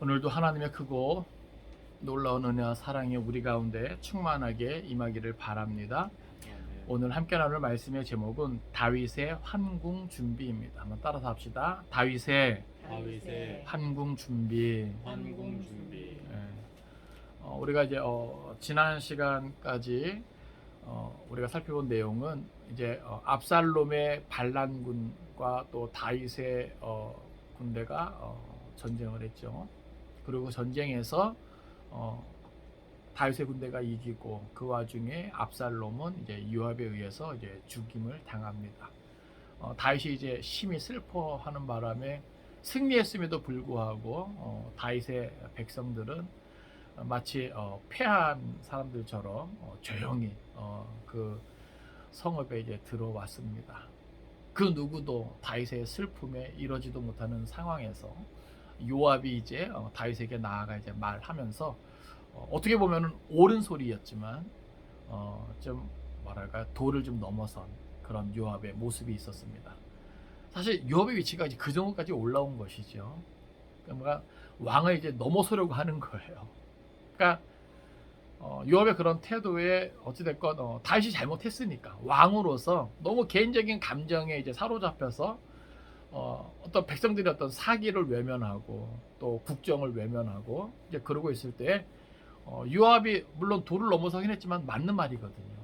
오늘도 하나님의 크고 놀라운 은혜와 사랑이 우리 가운데 충만하게 임하기를 바랍니다. 오늘 함께 나눌 말씀의 제목은 다윗의 환궁 준비입니다. 한번 따라서 합시다. 다윗의 환궁 준비. 우리가 이제 지난 시간까지 우리가 살펴본 내용은 이제 압살롬의 반란군과 또 다윗의 군대가 전쟁을 했죠. 그리고 전쟁에서 다윗의 군대가 이기고 그 와중에 압살롬은 이제 요압에 의해서 이제 죽임을 당합니다. 다윗이 이제 심히 슬퍼하는 바람에 승리했음에도 불구하고 다윗의 백성들은 마치 패한 사람들처럼 조용히 그 성읍에 이제 들어왔습니다. 그 누구도 다윗의 슬픔에 이러지도 못하는 상황에서 요압이 이제 다윗에게 나아가 이제 말하면서 어떻게 보면은 옳은 소리였지만 좀 뭐랄까 도를 좀 넘어선 그런 요압의 모습이 있었습니다. 사실 요압의 위치가 이제 그 정도까지 올라온 것이죠. 그러니까 왕을 이제 넘어서려고 하는 거예요. 그러니까 요압의 그런 태도에 어찌됐건 다윗이 잘못했으니까 왕으로서 너무 개인적인 감정에 이제 사로잡혀서 어떤 백성들이 어떤 사기를 외면하고 또 국정을 외면하고 이제 그러고 있을 때 요압이 물론 도를 넘어서긴 했지만 맞는 말이거든요.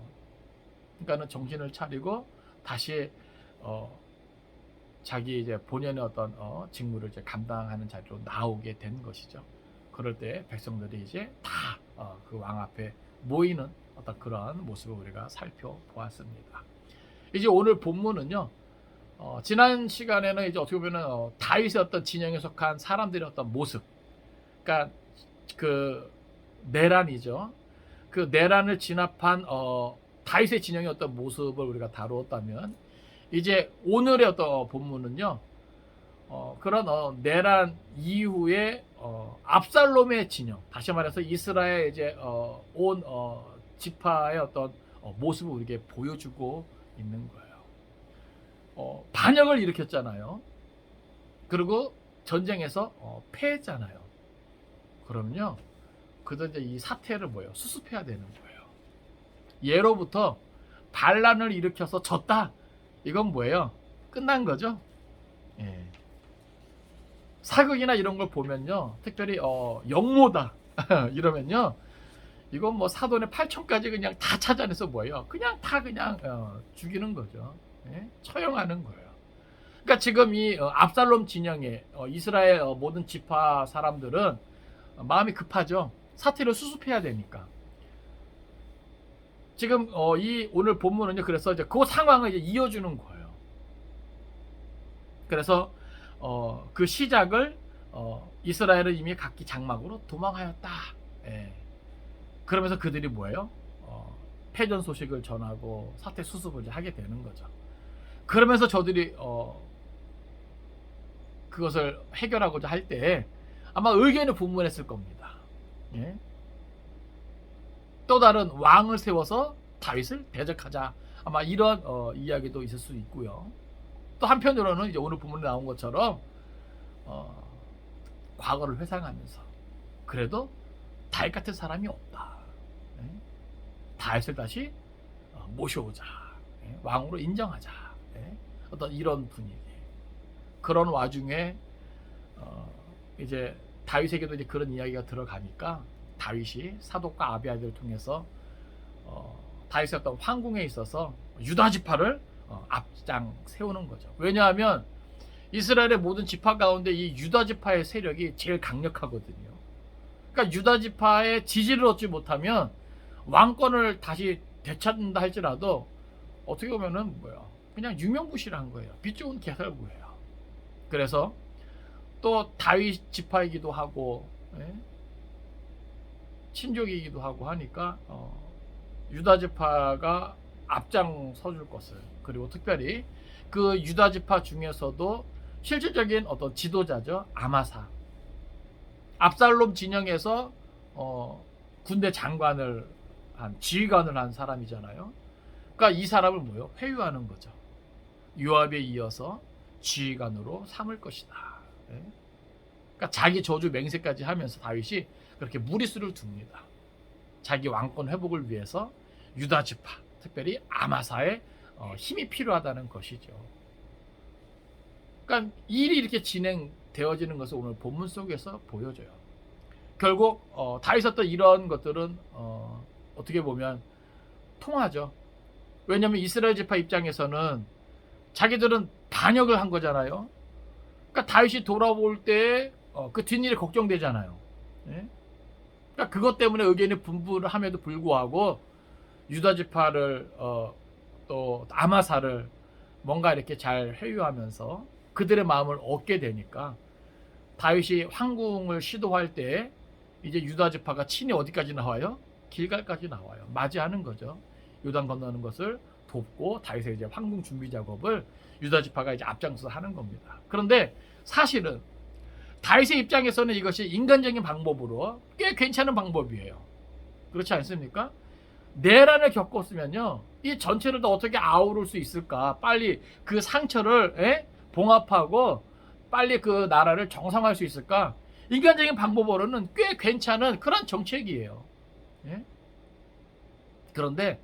그러니까는 정신을 차리고 다시 자기 이제 본연의 어떤 직무를 이제 감당하는 자리로 나오게 된 것이죠. 그럴 때 백성들이 이제 다 그 왕 앞에 모이는 어떤 그러한 모습을 우리가 살펴보았습니다. 이제 오늘 본문은요. 지난 시간에는 이제 어떻게 보면 다윗의 어떤 진영에 속한 사람들의 어떤 모습, 그러니까 그 내란이죠. 그 내란을 진압한 다윗의 진영의 어떤 모습을 우리가 다루었다면, 이제 오늘의 어떤 본문은요, 그런 내란 이후에 압살롬의 진영, 다시 말해서 이스라엘 이제 온 지파의 어떤 모습을 우리에게 보여주고 있는 거예요. 반역을 일으켰잖아요. 그리고 전쟁에서 패했잖아요. 그러면요, 그들 이제 이 사태를 수습해야 되는 거예요. 예로부터 반란을 일으켜서 졌다. 이건 뭐예요? 끝난 거죠. 예. 사극이나 이런 걸 보면요, 특별히 영모다 이러면요, 이건 뭐 사돈의 8촌까지 그냥 다 찾아내서 그냥 다 그냥 죽이는 거죠. 예? 처형하는 거예요. 그러니까 지금 이 압살롬 진영의 이스라엘 모든 지파 사람들은 마음이 급하죠. 사태를 수습해야 되니까. 지금 이 오늘 본문은요, 그래서 이제 그 상황을 이제 이어주는 거예요. 그래서 그 시작을 이스라엘은 이미 각기 장막으로 도망하였다. 예. 그러면서 그들이 패전 소식을 전하고 사태 수습을 이제 하게 되는 거죠. 그러면서 저들이 그것을 해결하고자 할 때 아마 의견이 분분했을 겁니다. 예? 또 다른 왕을 세워서 다윗을 대적하자, 아마 이런 이야기도 있을 수 있고요. 또 한편으로는 이제 오늘 본문에 나온 것처럼 과거를 회상하면서 그래도 다윗 같은 사람이 없다. 예? 다윗을 다시 모셔오자. 예? 왕으로 인정하자. 예? 어떤 이런 분위기. 그런 와중에 이제 다윗에게도 이제 그런 이야기가 들어가니까 다윗이 사독과 아비아들을 통해서 다윗의 어떤 황궁에 있어서 유다 지파를 앞장 세우는 거죠. 왜냐하면 이스라엘의 모든 지파 가운데 이 유다 지파의 세력이 제일 강력하거든요. 그러니까 유다 지파의 지지를 얻지 못하면 왕권을 다시 되찾는다 할지라도 어떻게 보면은 그냥 유명무실한 거예요. 빚 좋은 개살구예요. 그래서 또 다윗 지파이기도 하고, 예? 친족이기도 하고 하니까 유다 지파가 앞장 서줄 것을, 그리고 특별히 그 유다 지파 중에서도 실질적인 어떤 지도자죠, 아마사. 압살롬 진영에서 군대 장관을 지휘관을 한 사람이잖아요. 그러니까 이 사람을 회유하는 거죠. 요압에 이어서 지휘관으로 삼을 것이다. 네? 그러니까 자기 저주 맹세까지 하면서 다윗이 그렇게 무리수를 둡니다. 자기 왕권 회복을 위해서 유다 지파, 특별히 아마사의 힘이 필요하다는 것이죠. 그러니까 일이 이렇게 진행되어지는 것을 오늘 본문 속에서 보여줘요. 결국 다윗 했던 이런 것들은 어떻게 보면 통하죠. 왜냐하면 이스라엘 지파 입장에서는 자기들은 반역을 한 거잖아요. 그러니까 다윗이 돌아올 때 그 뒷일이 걱정되잖아요. 예? 그러니까 그것 때문에 의견이 분분을 함에도 불구하고 유다 지파를 또 아마사를 뭔가 이렇게 잘 회유하면서 그들의 마음을 얻게 되니까 다윗이 황궁을 시도할 때 이제 유다 지파가 친히 어디까지 나와요? 길갈까지 나와요. 맞이하는 거죠. 요단 건너는 것을 돕고 다윗의 이제 황궁 준비 작업을 유다 지파가 이제 앞장서 하는 겁니다. 그런데 사실은 다윗의 입장에서는 이것이 인간적인 방법으로 꽤 괜찮은 방법이에요. 그렇지 않습니까? 내란을 겪었으면요, 이 전체를 더 어떻게 아우를 수 있을까? 빨리 그 상처를 봉합하고 빨리 그 나라를 정상화할 수 있을까? 인간적인 방법으로는 꽤 괜찮은 그런 정책이에요. 예? 그런데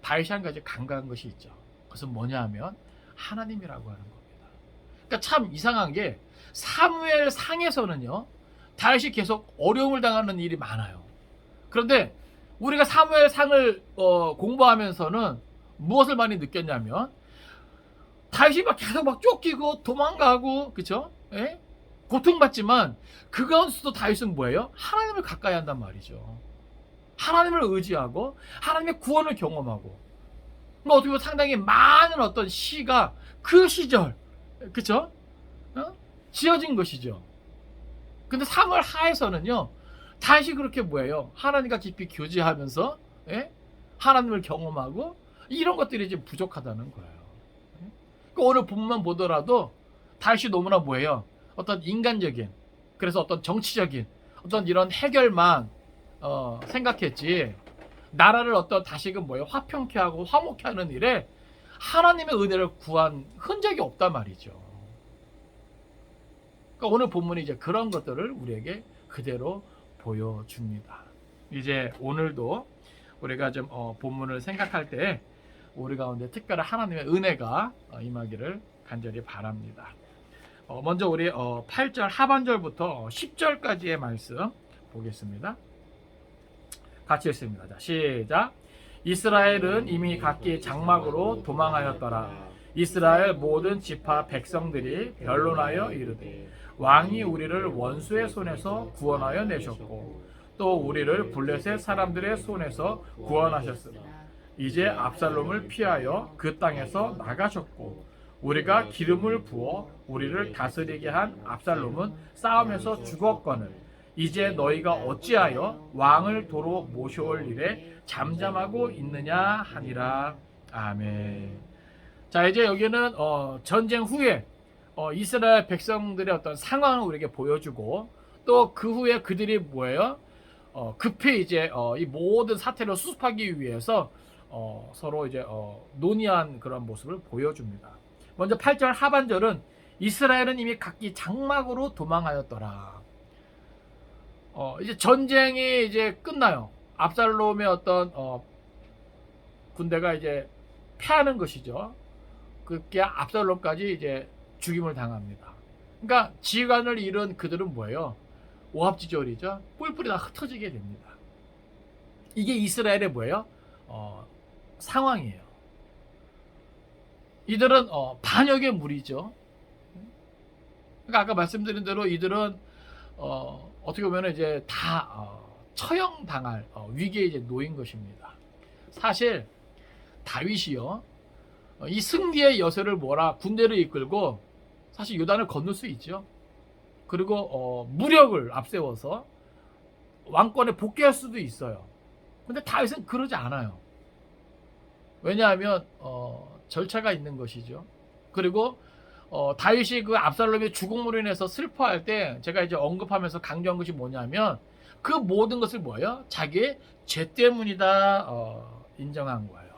다윗이 한 가지 간과한 것이 있죠. 그것은 뭐냐 하면 하나님이라고 하는 겁니다. 그러니까 참 이상한 게 사무엘 상에서는요, 다윗이 계속 어려움을 당하는 일이 많아요. 그런데 우리가 사무엘 상을 공부하면서는 무엇을 많이 느꼈냐면 다윗이 막 계속 막 쫓기고 도망가고, 그쵸? 예? 고통받지만 그 가운데서도 다윗은 뭐예요? 하나님을 가까이 한단 말이죠. 하나님을 의지하고 하나님의 구원을 경험하고, 그러니까 어떻게 보면 상당히 많은 어떤 시가 그 시절, 그쵸? 지어진 것이죠. 근데 사무엘 하에서는요, 다시 그렇게 뭐예요? 하나님과 깊이 교제하면서 하나님을 경험하고 이런 것들이 지금 부족하다는 거예요. 그러니까 오늘 본문만 보더라도 다시 너무나 뭐예요? 어떤 인간적인, 그래서 어떤 정치적인 어떤 이런 해결만 생각했지, 나라를 어떤 다시금 뭐예요? 화평케 하고 화목케 하는 일에 하나님의 은혜를 구한 흔적이 없단 말이죠. 그러니까 오늘 본문이 이제 그런 것들을 우리에게 그대로 보여줍니다. 이제 오늘도 우리가 좀 본문을 생각할 때 우리 가운데 특별한 하나님의 은혜가 임하기를 간절히 바랍니다. 먼저 우리 8절 하반절부터 10절까지의 말씀 보겠습니다. 같이 읽습니다. 자, 시작. 이스라엘은 이미 각기 장막으로 도망하였더라. 이스라엘 모든 지파 백성들이 변론하여 이르되 왕이 우리를 원수의 손에서 구원하여 내셨고 또 우리를 블레셋 사람들의 손에서 구원하셨으나 이제 압살롬을 피하여 그 땅에서 나가셨고 우리가 기름을 부어 우리를 다스리게 한 압살롬은 싸움에서 죽었거늘 이제 너희가 어찌하여 왕을 도로 모셔올 일에 잠잠하고 있느냐 하니라. 아멘. 자, 이제 여기는 전쟁 후에 이스라엘 백성들의 어떤 상황을 우리에게 보여주고 또 그 후에 그들이 뭐예요? 급히 이제 이 모든 사태를 수습하기 위해서 서로 이제 논의한 그런 모습을 보여줍니다. 먼저 8절 하반절은 이스라엘은 이미 각기 장막으로 도망하였더라. 이제 전쟁이 이제 끝나요. 압살롬의 어떤 군대가 이제 패하는 것이죠. 그게 압살롬까지 이제 죽임을 당합니다. 그러니까 지휘관을 잃은 그들은 뭐예요? 오합지졸이죠. 뿔뿔이 다 흩어지게 됩니다. 이게 이스라엘의 뭐예요? 상황이에요. 이들은 반역의 무리죠. 그러니까 아까 말씀드린 대로 이들은 어떻게 보면 이제 다 처형당할 위기에 이제 놓인 것입니다. 사실 다윗이요, 이 승리의 여세를 몰아 군대를 이끌고 사실 요단을 건널 수 있죠. 그리고 무력을 앞세워서 왕권에 복귀할 수도 있어요. 근데 다윗은 그러지 않아요. 왜냐하면 절차가 있는 것이죠. 그리고 다윗이 그 압살롬의 죽음으로 인해서 슬퍼할 때 제가 이제 언급하면서 강조한 것이 뭐냐면 그 모든 것을 뭐예요? 자기의 죄 때문이다 인정한 거예요.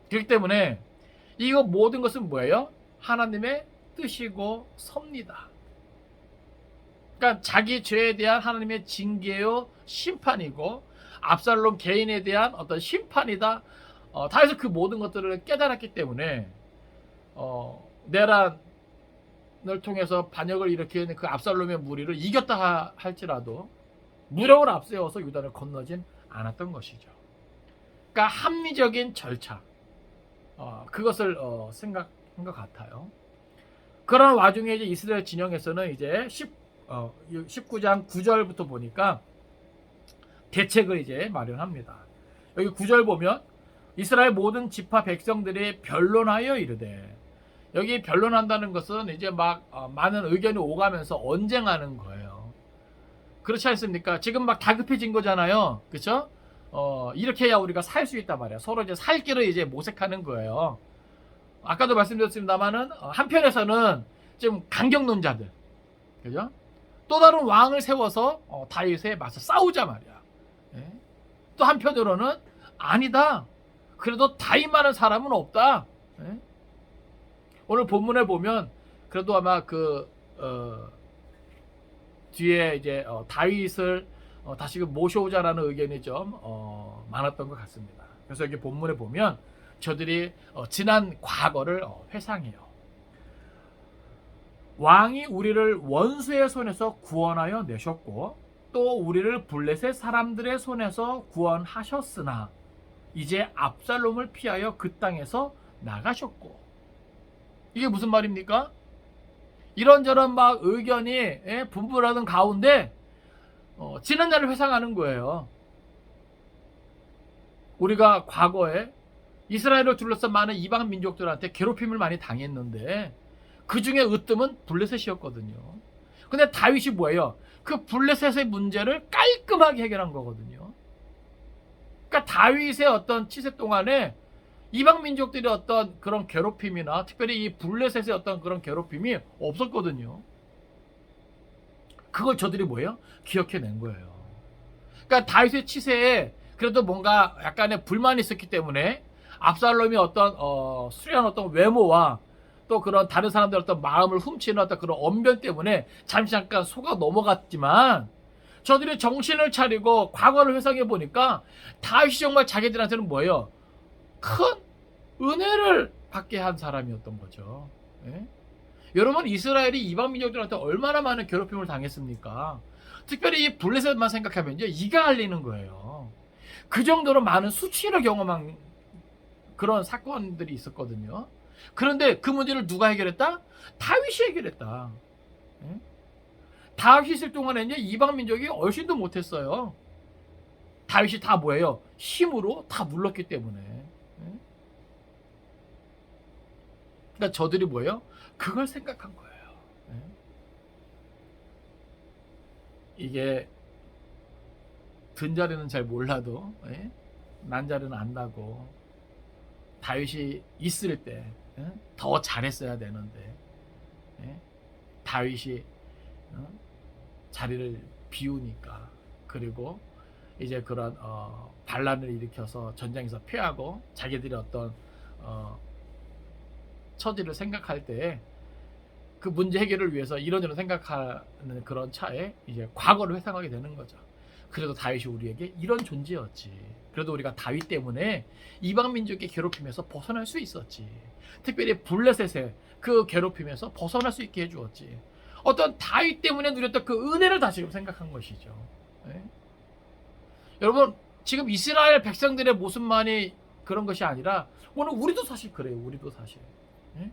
그렇기 때문에 이거 모든 것은 뭐예요? 하나님의 뜻이고 섭니다. 그러니까 자기 죄에 대한 하나님의 징계요 심판이고 압살롬 개인에 대한 어떤 심판이다. 다윗은 그 모든 것들을 깨달았기 때문에 내란을 통해서 반역을 일으키는 그 압살롬의 무리를 이겼다 할지라도 무력을 앞세워서 유다를 건너진 않았던 것이죠. 그러니까 합리적인 절차, 그것을 생각한 것 같아요. 그런 와중에 이제 이스라엘 진영에서는 이제 19장 9절부터 보니까 대책을 이제 마련합니다. 여기 9절 보면 이스라엘 모든 지파 백성들이 변론하여 이르되, 여기 변론한다는 것은 이제 막 많은 의견이 오가면서 언쟁하는 거예요. 그렇지 않습니까? 지금 막 다급해진 거잖아요. 그렇죠? 이렇게 해야 우리가 살 수 있단 말이야. 서로 이제 살 길을 이제 모색하는 거예요. 아까도 말씀드렸습니다만은 한편에서는 좀 강경론자들, 그죠? 또 다른 왕을 세워서 다윗에 맞서 싸우자 말이야. 예? 또 한편으로는 아니다. 그래도 다윗만한 사람은 없다. 예? 오늘 본문에 보면 그래도 아마 뒤에 이제 다윗을 다시금 모셔오자라는 의견이 좀 많았던 것 같습니다. 그래서 여기 본문에 보면 저들이 지난 과거를 회상해요. 왕이 우리를 원수의 손에서 구원하여 내셨고 또 우리를 블레셋 사람들의 손에서 구원하셨으나 이제 압살롬을 피하여 그 땅에서 나가셨고, 이게 무슨 말입니까? 이런저런 막 의견이 분분하던 가운데 지난 날을 회상하는 거예요. 우리가 과거에 이스라엘을 둘러싼 많은 이방 민족들한테 괴롭힘을 많이 당했는데 그 중에 으뜸은 블레셋이었거든요. 근데 다윗이 뭐예요? 그 블레셋의 문제를 깔끔하게 해결한 거거든요. 그러니까 다윗의 어떤 치세 동안에 이방 민족들의 어떤 그런 괴롭힘이나 특별히 이 블레셋의 어떤 그런 괴롭힘이 없었거든요. 그걸 저들이 뭐예요? 기억해낸 거예요. 그러니까 다윗의 치세에 그래도 뭔가 약간의 불만이 있었기 때문에 압살롬이 어떤 수려한 어떤 외모와 또 그런 다른 사람들의 어떤 마음을 훔치는 어떤 그런 언변 때문에 잠깐 속아 넘어갔지만, 저들이 정신을 차리고 과거를 회상해 보니까 다윗이 정말 자기들한테는 뭐예요? 큰 은혜를 받게 한 사람이었던 거죠. 예? 여러분, 이스라엘이 이방 민족들한테 얼마나 많은 괴롭힘을 당했습니까? 특별히 이 블레셋만 생각하면 이가 갈리는 거예요. 그 정도로 많은 수치를 경험한 그런 사건들이 있었거든요. 그런데 그 문제를 누가 해결했다? 다윗이 해결했다. 예? 다윗이 있을 동안에는 이방 민족이 얼씬도 못했어요. 다윗이 다 뭐예요? 힘으로 다 물렀기 때문에. 예? 그러니까 저들이 뭐예요? 그걸 생각한 거예요. 예? 이게 든 자리는 잘 몰라도 난 자리는 안다고, 다윗이 있을 때 더 잘했어야 되는데 다윗이 자리를 비우니까, 그리고 이제 그런 반란을 일으켜서 전장에서 패하고 자기들이 어떤 처지를 생각할 때 그 문제 해결을 위해서 이런저런 생각하는 그런 차에 이제 과거를 회상하게 되는 거죠. 그래도 다윗이 우리에게 이런 존재였지. 그래도 우리가 다윗 때문에 이방 민족의 괴롭힘에서 벗어날 수 있었지. 특별히 블레셋의 그 괴롭힘에서 벗어날 수 있게 해주었지. 어떤 다윗 때문에 누렸던 그 은혜를 다시금 생각한 것이죠. 네? 여러분, 지금 이스라엘 백성들의 모습만이 그런 것이 아니라 오늘 우리도 사실 그래요. 우리도 사실. 네?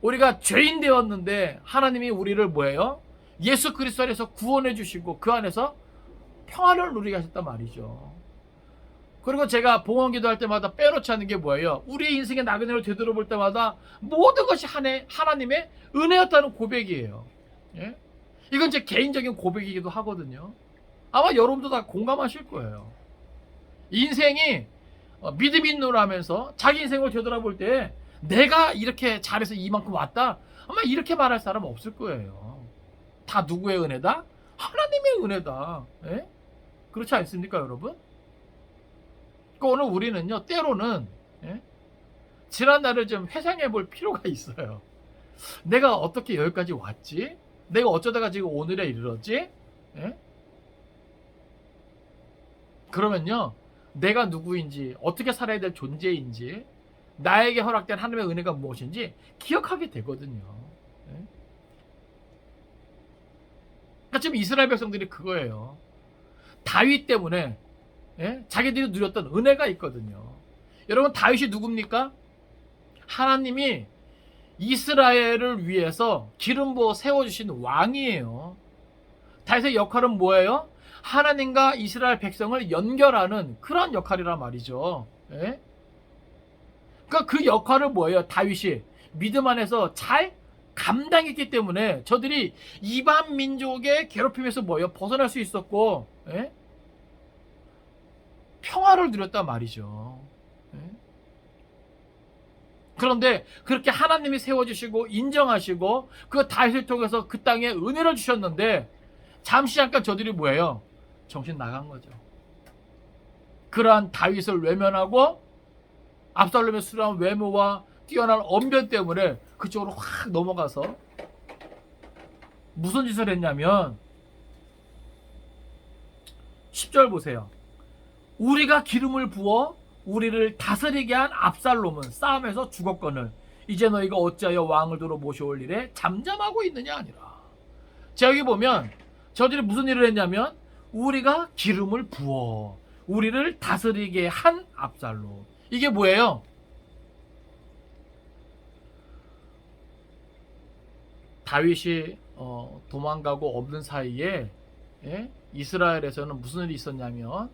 우리가 죄인 되었는데 하나님이 우리를 뭐예요? 예수 그리스도 안에서 구원해 주시고 그 안에서 평안을 누리게 하셨단 말이죠. 그리고 제가 봉헌기도 할 때마다 빼놓지 않는 게 뭐예요? 우리의 인생의 나그네를 되돌아볼 때마다 모든 것이 하나님의 은혜였다는 고백이에요. 예? 이건 제 개인적인 고백이기도 하거든요. 아마 여러분도 다 공감하실 거예요. 인생이 믿음 있노라 하면서 자기 인생을 되돌아볼 때 내가 이렇게 잘해서 이만큼 왔다, 아마 이렇게 말할 사람 없을 거예요. 다 누구의 은혜다? 하나님의 은혜다. 예? 그렇지 않습니까, 여러분? 그러니까 오늘 우리는요, 때로는 지난 날을 좀 회상해 볼 필요가 있어요. 내가 어떻게 여기까지 왔지? 내가 어쩌다가 지금 오늘에 이르렀지? 예? 그러면요, 내가 누구인지, 어떻게 살아야 될 존재인지, 나에게 허락된 하나님의 은혜가 무엇인지 기억하게 되거든요. 예? 그러니까 지금 이스라엘 백성들이 그거예요. 다윗 때문에, 예? 자기들이 누렸던 은혜가 있거든요. 여러분, 다윗이 누굽니까? 하나님이 이스라엘을 위해서 기름 부어 세워주신 왕이에요. 다윗의 역할은 뭐예요? 하나님과 이스라엘 백성을 연결하는 그런 역할이란 말이죠. 예? 그러니까 그 역할을 뭐예요? 다윗이 믿음 안에서 잘 감당했기 때문에 저들이 이방 민족의 괴롭힘에서 뭐예요? 벗어날 수 있었고, 예? 평화를 누렸단 말이죠. 예? 그런데 그렇게 하나님이 세워주시고 인정하시고 그 다윗을 통해서 그 땅에 은혜를 주셨는데 잠시 잠깐 저들이 뭐예요? 정신 나간 거죠. 그러한 다윗을 외면하고 압살롬의 수려한 외모와 뛰어난 언변 때문에 그쪽으로 확 넘어가서 무슨 짓을 했냐면 10절 보세요. 우리가 기름을 부어 우리를 다스리게 한 압살롬은 싸움에서 죽었거늘 이제 너희가 어찌하여 왕을 도로 모셔올 일에 잠잠하고 있느냐 아니라. 자, 여기 보면 저들이 무슨 일을 했냐면 우리가 기름을 부어 우리를 다스리게 한 압살롬. 이게 뭐예요? 다윗이 도망가고 없는 사이에, 예? 이스라엘에서는 무슨 일이 있었냐면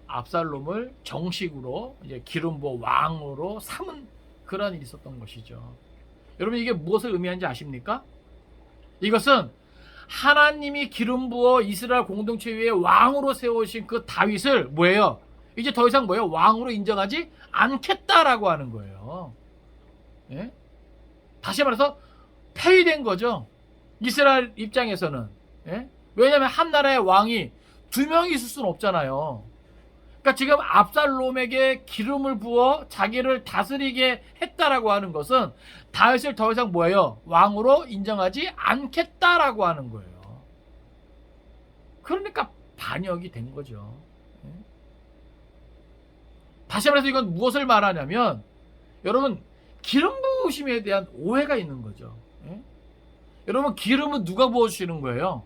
압살롬을 정식으로 이제 기름 부어 왕으로 삼은 그런 일이 있었던 것이죠. 여러분, 이게 무엇을 의미하는지 아십니까? 이것은 하나님이 기름 부어 이스라엘 공동체 위에 왕으로 세우신 그 다윗을 뭐예요? 이제 더 이상 뭐예요? 왕으로 인정하지 않겠다라고 하는 거예요. 예? 다시 말해서 폐위된 거죠. 이스라엘 입장에서는. 예? 왜냐하면 한 나라의 왕이 두 명이 있을 수는 없잖아요. 그러니까 지금 압살롬에게 기름을 부어 자기를 다스리게 했다라고 하는 것은 다윗을 더 이상 뭐예요? 왕으로 인정하지 않겠다라고 하는 거예요. 그러니까 반역이 된 거죠. 다시 말해서 이건 무엇을 말하냐면 여러분, 기름 부으심에 대한 오해가 있는 거죠. 여러분, 기름은 누가 부어주시는 거예요?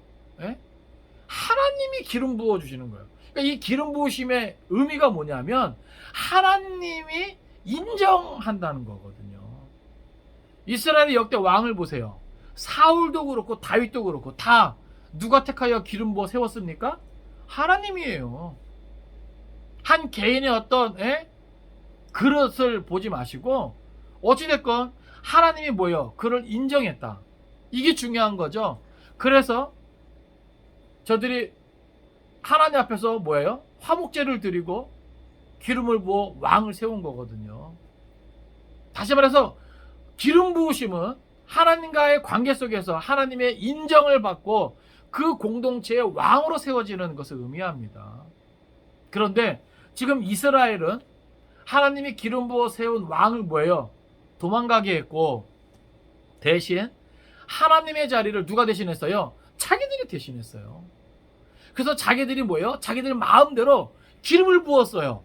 하나님이 기름 부어주시는 거예요. 그러니까 이 기름 부으심의 의미가 뭐냐면 하나님이 인정한다는 거거든요. 이스라엘의 역대 왕을 보세요. 사울도 그렇고 다윗도 그렇고 다 누가 택하여 기름 부어 세웠습니까? 하나님이에요. 한 개인의 어떤 그릇을 보지 마시고 어찌됐건 하나님이 뭐예요? 그를 인정했다. 이게 중요한 거죠. 그래서 저들이 하나님 앞에서 뭐예요? 화목제를 드리고 기름을 부어 왕을 세운 거거든요. 다시 말해서 기름 부으심은 하나님과의 관계 속에서 하나님의 인정을 받고 그 공동체의 왕으로 세워지는 것을 의미합니다. 그런데 지금 이스라엘은 하나님이 기름 부어 세운 왕을 뭐예요? 도망가게 했고 대신 하나님의 자리를 누가 대신했어요? 자기들이 대신했어요. 그래서 자기들이 뭐예요? 자기들 마음대로 기름을 부었어요.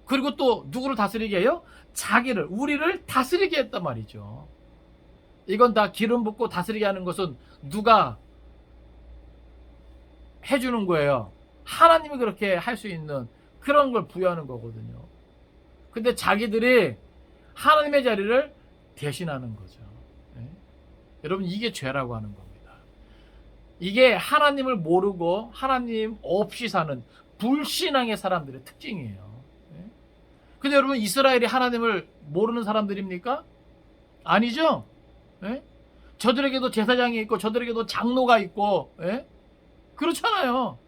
그리고 또 누구를 다스리게 해요? 자기를, 우리를 다스리게 했단 말이죠. 이건 다 기름 붓고 다스리게 하는 것은 누가 해주는 거예요? 하나님이 그렇게 할 수 있는 그런 걸 부여하는 거거든요. 근데 자기들이 하나님의 자리를 대신하는 거죠. 여러분, 이게 죄라고 하는 겁니다. 이게 하나님을 모르고 하나님 없이 사는 불신앙의 사람들의 특징이에요. 근데 여러분, 이스라엘이 하나님을 모르는 사람들입니까? 아니죠. 저들에게도 제사장이 있고 저들에게도 장로가 있고 그렇잖아요.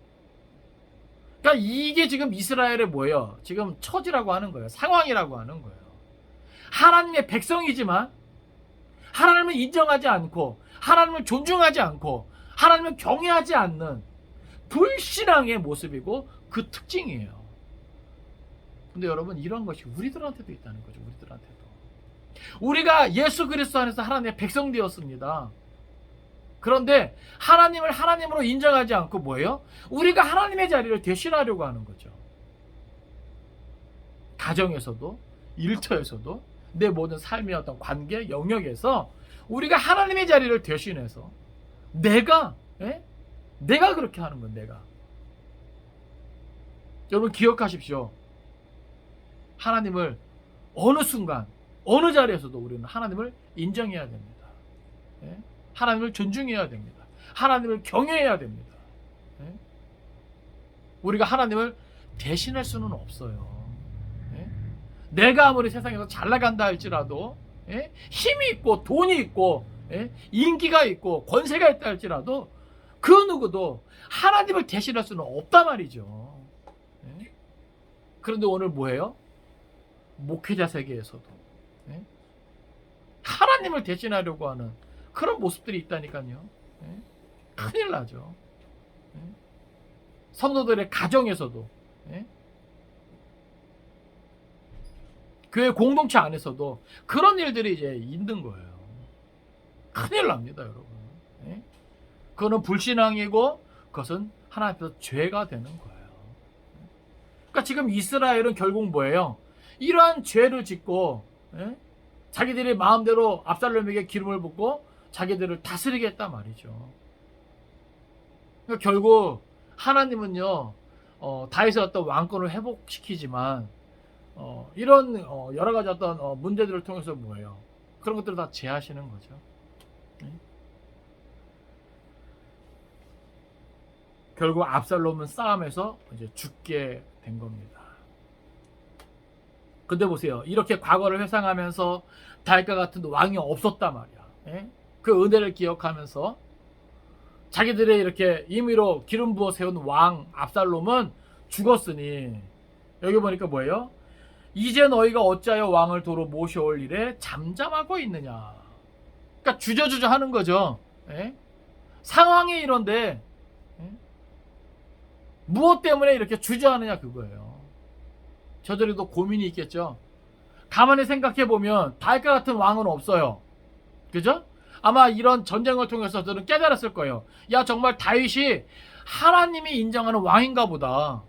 그러니까 이게 지금 이스라엘의 뭐예요? 지금 처지라고 하는 거예요. 상황이라고 하는 거예요. 하나님의 백성이지만 하나님을 인정하지 않고 하나님을 존중하지 않고 하나님을 경외하지 않는 불신앙의 모습이고 그 특징이에요. 근데 여러분, 이런 것이 우리들한테도 있다는 거죠. 우리들한테도. 우리가 예수 그리스도 안에서 하나님의 백성 되었습니다. 그런데 하나님을 하나님으로 인정하지 않고 뭐예요? 우리가 하나님의 자리를 대신하려고 하는 거죠. 가정에서도, 일터에서도, 내 모든 삶의 어떤 관계 영역에서 우리가 하나님의 자리를 대신해서 내가 그렇게 하는 건 내가. 여러분 기억하십시오. 하나님을 어느 순간 어느 자리에서도 우리는 하나님을 인정해야 됩니다. 하나님을 존중해야 됩니다. 하나님을 경외해야 됩니다. 우리가 하나님을 대신할 수는 없어요. 내가 아무리 세상에서 잘 나간다 할지라도 힘이 있고 돈이 있고 인기가 있고 권세가 있다 할지라도 그 누구도 하나님을 대신할 수는 없단 말이죠. 그런데 오늘 뭐예요? 목회자 세계에서도 하나님을 대신하려고 하는 그런 모습들이 있다니까요. 큰일 나죠. 성도들의 가정에서도, 교회 공동체 안에서도 그런 일들이 이제 있는 거예요. 큰일 납니다, 여러분. 그거는 불신앙이고 그것은 하나님 앞에서 죄가 되는 거예요. 그러니까 지금 이스라엘은 결국 뭐예요? 이러한 죄를 짓고 자기들이 마음대로 압살롬에게 기름을 붓고 자기들을 다스리겠단 말이죠. 그러니까 결국 하나님은요, 다윗의 어떤 왕권을 회복시키지만 이런 여러 가지 어떤 문제들을 통해서 뭐예요? 그런 것들을 다 제하시는 거죠. 결국 압살롬은 싸움에서 이제 죽게 된 겁니다. 근데 보세요. 이렇게 과거를 회상하면서 다윗과 같은 왕이 없었단 말이야. 그 은혜를 기억하면서 자기들의 이렇게 임의로 기름 부어 세운 왕 압살롬은 죽었으니 여기 보니까 뭐예요? 이제 너희가 어찌하여 왕을 도로 모셔올 일에 잠잠하고 있느냐. 그러니까 주저주저 하는 거죠. 상황이 이런데 무엇 때문에 이렇게 주저하느냐 그거예요. 저들에도 고민이 있겠죠. 가만히 생각해 보면 다윗과 같은 왕은 없어요. 그죠? 아마 이런 전쟁을 통해서 저는 깨달았을 거예요. 야, 정말 다윗이 하나님이 인정하는 왕인가 보다.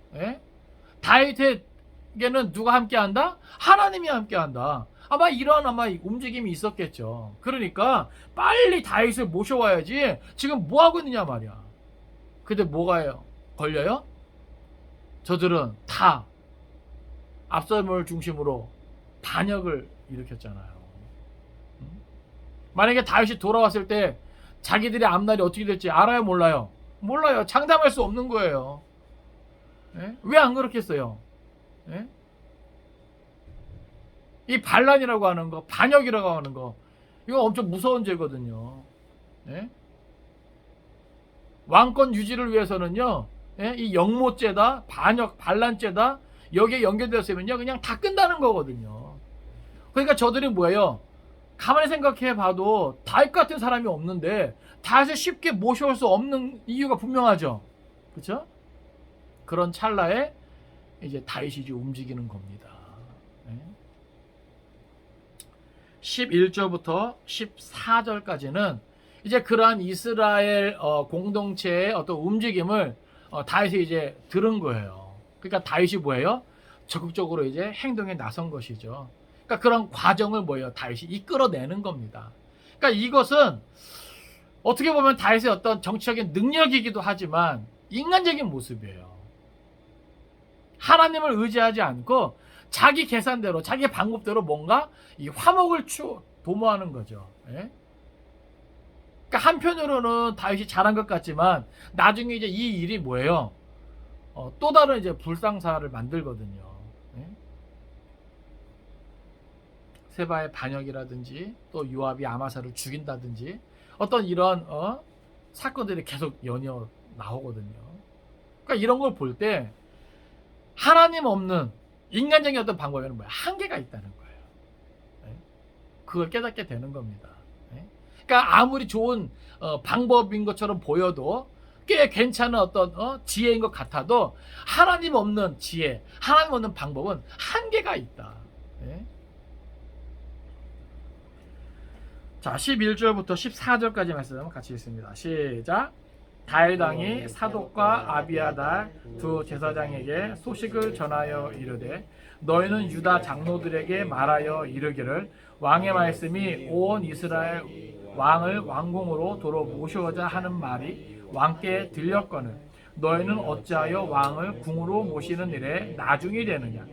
다윗에게는 누가 함께한다? 하나님이 함께한다. 아마 이런 움직임이 있었겠죠. 그러니까 빨리 다윗을 모셔와야지 지금 뭐 하고 있느냐 말이야. 근데 뭐가 걸려요? 저들은 다 압살롬을 중심으로 반역을 일으켰잖아요. 만약에 다윗이 돌아왔을 때 자기들의 앞날이 어떻게 될지 알아요, 몰라요? 몰라요. 장담할 수 없는 거예요. 왜 안 그렇겠어요? 이 반란이라고 하는 거, 반역이라고 하는 거, 이거 엄청 무서운 죄거든요. 왕권 유지를 위해서는요, 이 영모죄다, 반역, 반란죄다, 여기에 연결되었으면요, 그냥 다 끝나는 거거든요. 그러니까 저들이 뭐예요? 가만히 생각해 봐도 다윗 같은 사람이 없는데 다윗을 쉽게 모셔올 수 없는 이유가 분명하죠. 그렇죠? 그런 찰나에 이제 다윗이 이제 움직이는 겁니다. 11절부터 14절까지는 이제 그러한 이스라엘 공동체의 어떤 움직임을 다윗이 이제 들은 거예요. 그러니까 다윗이 뭐예요? 적극적으로 이제 행동에 나선 것이죠. 그러니까 그런 과정을 뭐예요? 다윗이 이끌어내는 겁니다. 그러니까 이것은 어떻게 보면 다윗의 어떤 정치적인 능력이기도 하지만 인간적인 모습이에요. 하나님을 의지하지 않고 자기 계산대로, 자기 방법대로 뭔가 이 화목을 도모하는 거죠. 그러니까 한편으로는 다윗이 잘한 것 같지만 나중에 이제 이 일이 뭐예요? 또 다른 이제 불상사를 만들거든요. 세바의 반역이라든지 또 요압이 아마사를 죽인다든지 어떤 이런 사건들이 계속 연이어 나오거든요. 그러니까 이런 걸 볼 때 하나님 없는 인간적인 어떤 방법에는 뭐야? 한계가 있다는 거예요. 그걸 깨닫게 되는 겁니다. 그러니까 아무리 좋은 방법인 것처럼 보여도 꽤 괜찮은 어떤 지혜인 것 같아도 하나님 없는 지혜, 하나님 없는 방법은 한계가 있다. 자, 11절부터 14절까지 말씀 같이 읽습니다. 시작. 다윗 왕이 사독과 아비아달 두 제사장에게 소식을 전하여 이르되 너희는 유다 장로들에게 말하여 이르기를 왕의 말씀이 온 이스라엘 왕을 왕궁으로 도로 모셔오자 하는 말이 왕께 들렸거늘 너희는 어찌하여 왕을 궁으로 모시는 일에 나중이 되느냐.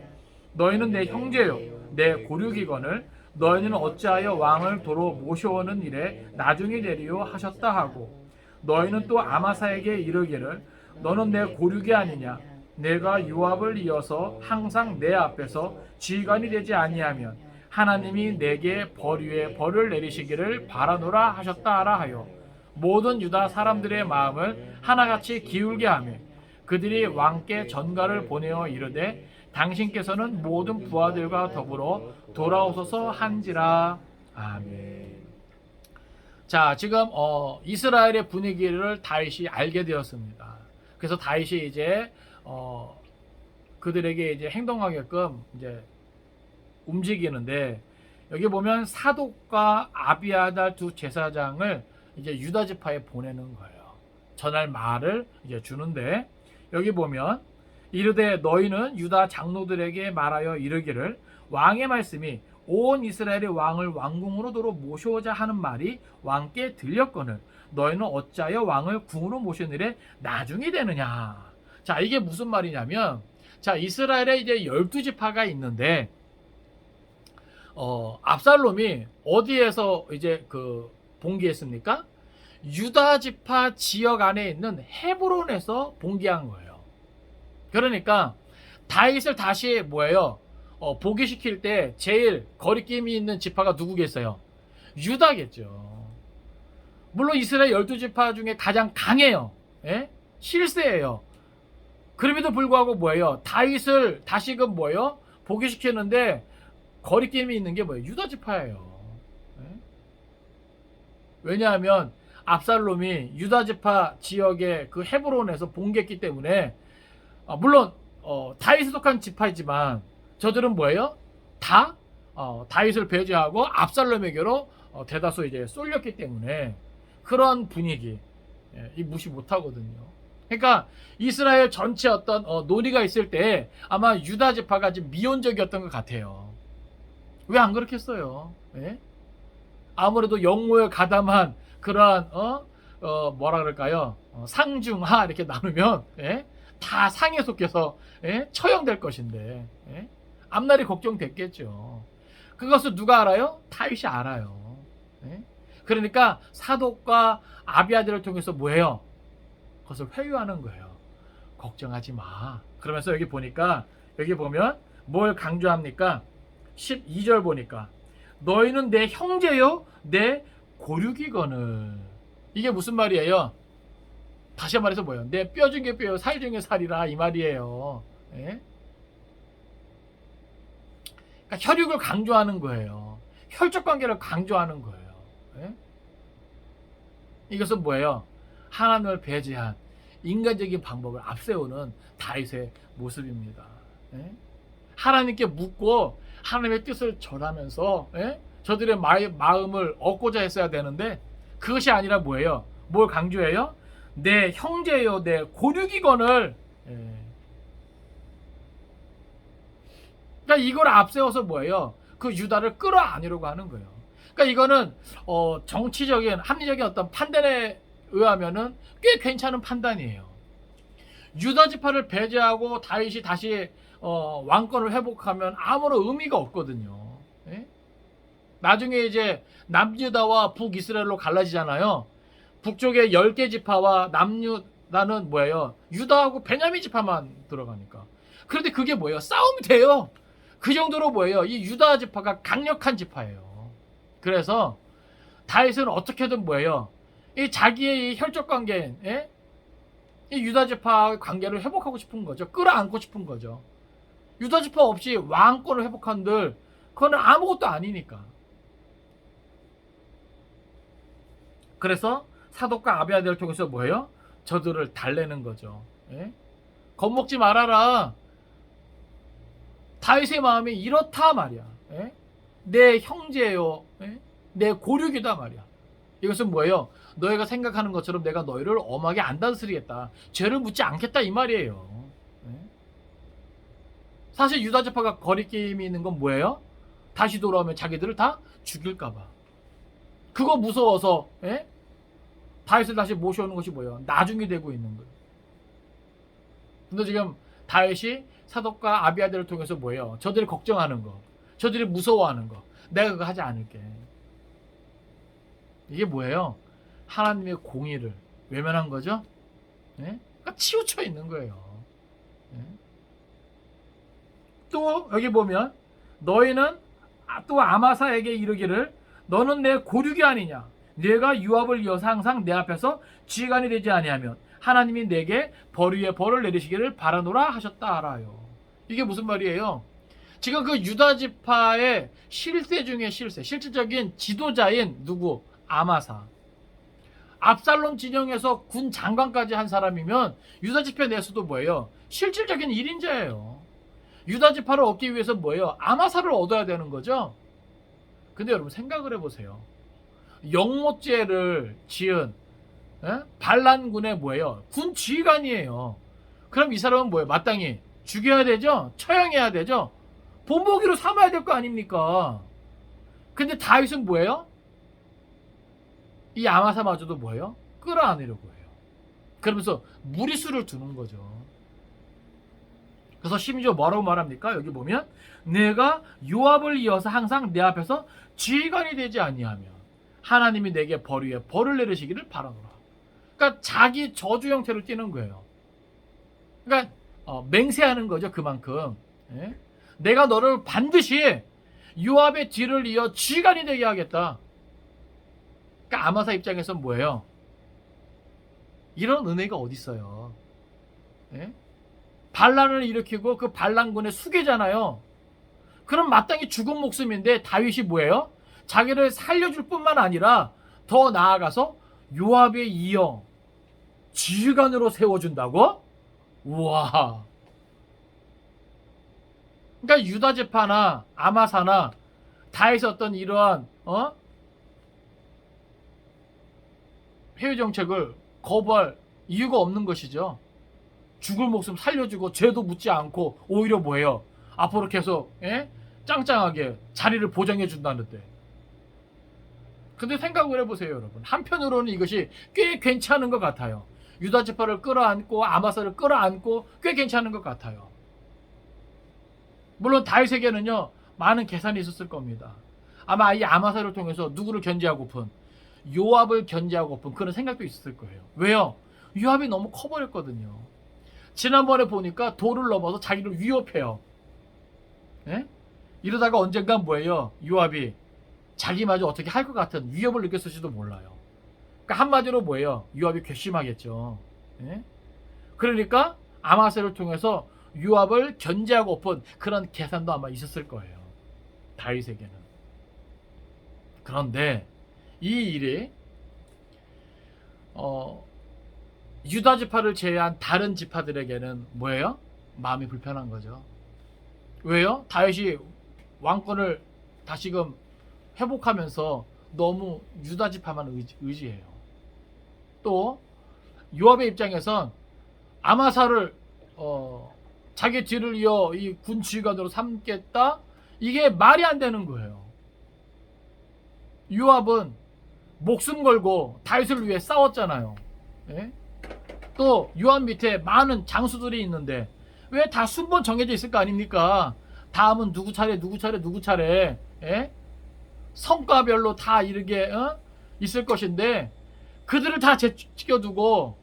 너희는 내 형제요 내 고륙이거늘 너희는 어찌하여 왕을 도로 모셔오는 일에 나중이 되리요 하셨다 하고 너희는 또 아마사에게 이르기를 너는 내 고륙이 아니냐. 내가 요압을 이어서 항상 내 앞에서 지휘관이 되지 아니하면 하나님이 내게 벌 위에 벌을 내리시기를 바라노라 하셨다 하라 하여 모든 유다 사람들의 마음을 하나같이 기울게 하며 그들이 왕께 전가를 보내어 이르되 당신께서는 모든 부하들과 더불어 돌아오소서 한지라. 아멘. 자, 지금 이스라엘의 분위기를 다윗이 알게 되었습니다. 그래서 다윗이 이제 그들에게 이제 행동하게끔 이제 움직이는데 여기 보면 사독과 아비아달 두 제사장을 이제 유다 지파에 보내는 거예요. 전할 말을 이제 주는데 여기 보면 이르되 너희는 유다 장로들에게 말하여 이르기를 왕의 말씀이 온 이스라엘의 왕을 왕궁으로 도로 모셔오자 하는 말이 왕께 들렸거늘 너희는 어찌하여 왕을 궁으로 모시는 일에 나중이 되느냐. 자, 이게 무슨 말이냐면 자, 이스라엘에 이제 12지파가 있는데 압살롬이 어디에서 이제 봉기했습니까? 유다 지파 지역 안에 있는 헤브론에서 봉기한 거예요. 그러니까 다윗을 다시 복위시킬 때 제일 거리낌이 있는 지파가 누구겠어요? 유다겠죠. 물론 이스라엘 12지파 중에 가장 강해요. 예? 실세예요. 그럼에도 불구하고 다윗을 다시금 복위시키는데 거리낌이 있는 게 유다 지파예요. 예? 왜냐하면 압살롬이 유다 지파 지역의 그 헤브론에서 봉기했기 때문에 물론 다윗에 속한 지파이지만 저들은 다 다윗을 배제하고 압살롬에게로 대다수 이제 쏠렸기 때문에 그런 분위기 이 무시 못하거든요. 그러니까 이스라엘 전체 어떤 논의가 있을 때 아마 유다 지파가 좀 미온적이었던 것 같아요. 왜 안 그렇겠어요? 예? 아무래도 영모에 가담한 그러한 뭐라 그럴까요? 상중하 이렇게 나누면 예? 다 상에 속해서 예? 처형될 것인데 예? 앞날이 걱정됐겠죠. 그것을 누가 알아요? 다윗이 알아요. 예? 그러니까 사독과 아비아들을 통해서 뭐예요? 그것을 회유하는 거예요. 걱정하지 마. 그러면서 여기 보면 뭘 강조합니까? 12절 보니까 너희는 내 형제요 내 고륙이거늘. 이게 무슨 말이에요? 다시 말해서 내 뼈 중에 뼈요 살 중에 살이라 이 말이에요. 예? 그러니까 혈육을 강조하는 거예요. 혈족 관계를 강조하는 거예요. 예? 이것은 하나님을 배제한 인간적인 방법을 앞세우는 다윗의 모습입니다. 예? 하나님께 묻고 하나님의 뜻을 전하면서 저들의 마음을 얻고자 했어야 되는데 그것이 아니라 뭘 강조해요? 내 형제요 내 고륙이거늘. 그러니까 이걸 앞세워서 그 유다를 끌어안으려고 하는 거예요. 그러니까 이거는 정치적인 합리적인 어떤 판단에 의하면은 꽤 괜찮은 판단이에요. 유다 지파를 배제하고 다윗이 다시 왕권을 회복하면 아무런 의미가 없거든요. 예? 나중에 이제 남유다와 북이스라엘로 갈라지잖아요. 북쪽에 10개 지파와 남유다는 유다하고 베냐민 지파만 들어가니까. 그런데 그게 싸움이 돼요. 그 정도로 이 유다 지파가 강력한 지파예요. 그래서 다윗은 어떻게든 이 자기의 이 혈족 관계, 예? 이 유다 지파의 관계를 회복하고 싶은 거죠. 끌어안고 싶은 거죠. 유다 지파 없이 왕권을 회복한들 그거는 아무것도 아니니까. 그래서 사독과 아비아들을 통해서 저들을 달래는 거죠. 예? 겁먹지 말아라. 다윗의 마음이 이렇다 말이야. 예? 내 형제요. 예? 내 고륙이다 말이야. 이것은 뭐예요? 너희가 생각하는 것처럼 내가 너희를 엄하게 안 다스리겠다. 죄를 묻지 않겠다 이 말이에요. 네? 사실 유다지파가 거리낌이 있는 건 뭐예요? 다시 돌아오면 자기들을 다 죽일까 봐. 그거 무서워서 예? 다윗을 다시 모셔오는 것이 뭐예요? 나중이 되고 있는 거예요. 근데 지금 다윗이 사독과 아비아들을 통해서 뭐예요? 저들이 걱정하는 거, 저들이 무서워하는 거, 내가 그거 하지 않을게. 이게 뭐예요? 하나님의 공의를 외면한 거죠? 예? 그러니까 치우쳐 있는 거예요. 예? 또 여기 보면 너희는 또 아마사에게 이르기를 너는 내 고륙이 아니냐? 내가 요압을 이어서 항상 내 앞에서 지휘관이 되지 아니하면 하나님이 내게 벌 위에 벌을 내리시기를 바라노라 하셨다 알아요. 이게 무슨 말이에요? 지금 그 유다 지파의 실세 중에 실세, 실질적인 지도자인 누구? 아마사. 압살롬 진영에서 군 장관까지 한 사람이면 유다 지파 내에서도 뭐예요? 실질적인 1인자예요. 유다 지파를 얻기 위해서 뭐예요? 아마사를 얻어야 되는 거죠. 근데 여러분 생각을 해보세요. 영모죄를 지은 반란군의 뭐예요? 군 지휘관이에요. 그럼 이 사람은 뭐예요? 마땅히 죽여야 되죠? 처형해야 되죠? 본보기로 삼아야 될 거 아닙니까? 근데 다윗은 뭐예요? 이 아마사마저도 뭐예요? 끌어안으려고 해요. 그러면서 무리수를 두는 거죠. 그래서 심지어 뭐라고 말합니까? 여기 보면 내가 요압을 이어서 항상 내 앞에서 지휘관이 되지 아니하면 하나님이 내게 벌 위에 벌을 내리시기를 바라노라. 그러니까 자기 저주 형태를 띠는 거예요. 그러니까 맹세하는 거죠. 그만큼. 예? 내가 너를 반드시 요압의 뒤를 이어 지휘관이 되게 하겠다. 그러니까 아마사 입장에서는 뭐예요? 이런 은혜가 어디 있어요? 예? 반란을 일으키고 그 반란군의 수괴잖아요. 그럼 마땅히 죽은 목숨인데 다윗이 뭐예요? 자기를 살려줄 뿐만 아니라 더 나아가서 요압에 이어 지휘관으로 세워준다고? 우와. 그러니까 유다 지파나 아마사나 다윗의 어떤 이러한 회유 정책을 거부할 이유가 없는 것이죠. 죽을 목숨 살려주고 죄도 묻지 않고 오히려 뭐예요? 앞으로 계속 짱짱하게 자리를 보장해 준다는데. 근데 생각을 해보세요, 여러분. 한편으로는 이것이 꽤 괜찮은 것 같아요. 유다 지파를 끌어안고 아마사를 끌어안고 꽤 괜찮은 것 같아요. 물론 다윗에게는요 많은 계산이 있었을 겁니다. 아마 이 아마사를 통해서 누구를 견제하고픈 요압을 견제하고픈 그런 생각도 있었을 거예요. 왜요? 요압이 너무 커버렸거든요. 지난번에 보니까 도를 넘어서 자기를 위협해요. 예? 이러다가 언젠간 뭐예요? 요압이 자기마저 어떻게 할 것 같은 위협을 느꼈을지도 몰라요. 그러니까 한마디로 뭐예요? 요압이 괘씸하겠죠. 예? 그러니까 아마사를 통해서 요압을 견제하고픈 그런 계산도 아마 있었을 거예요. 다윗에게는. 그런데 이 일이 유다 지파를 제외한 다른 지파들에게는 뭐예요? 마음이 불편한 거죠. 왜요? 다윗이 왕권을 다시금 회복하면서 너무 유다 지파만 의지해요. 또 요압의 입장에선 아마사를 자기 뒤를 이어 이 군 지휘관으로 삼겠다? 이게 말이 안 되는 거예요. 요압은 목숨 걸고 다윗을 위해 싸웠잖아요. 예? 또 요압 밑에 많은 장수들이 있는데 왜 다 순번 정해져 있을 거 아닙니까? 다음은 누구 차례 누구 차례 누구 차례 성과별로 다 이렇게 있을 것인데 그들을 다 제치켜두고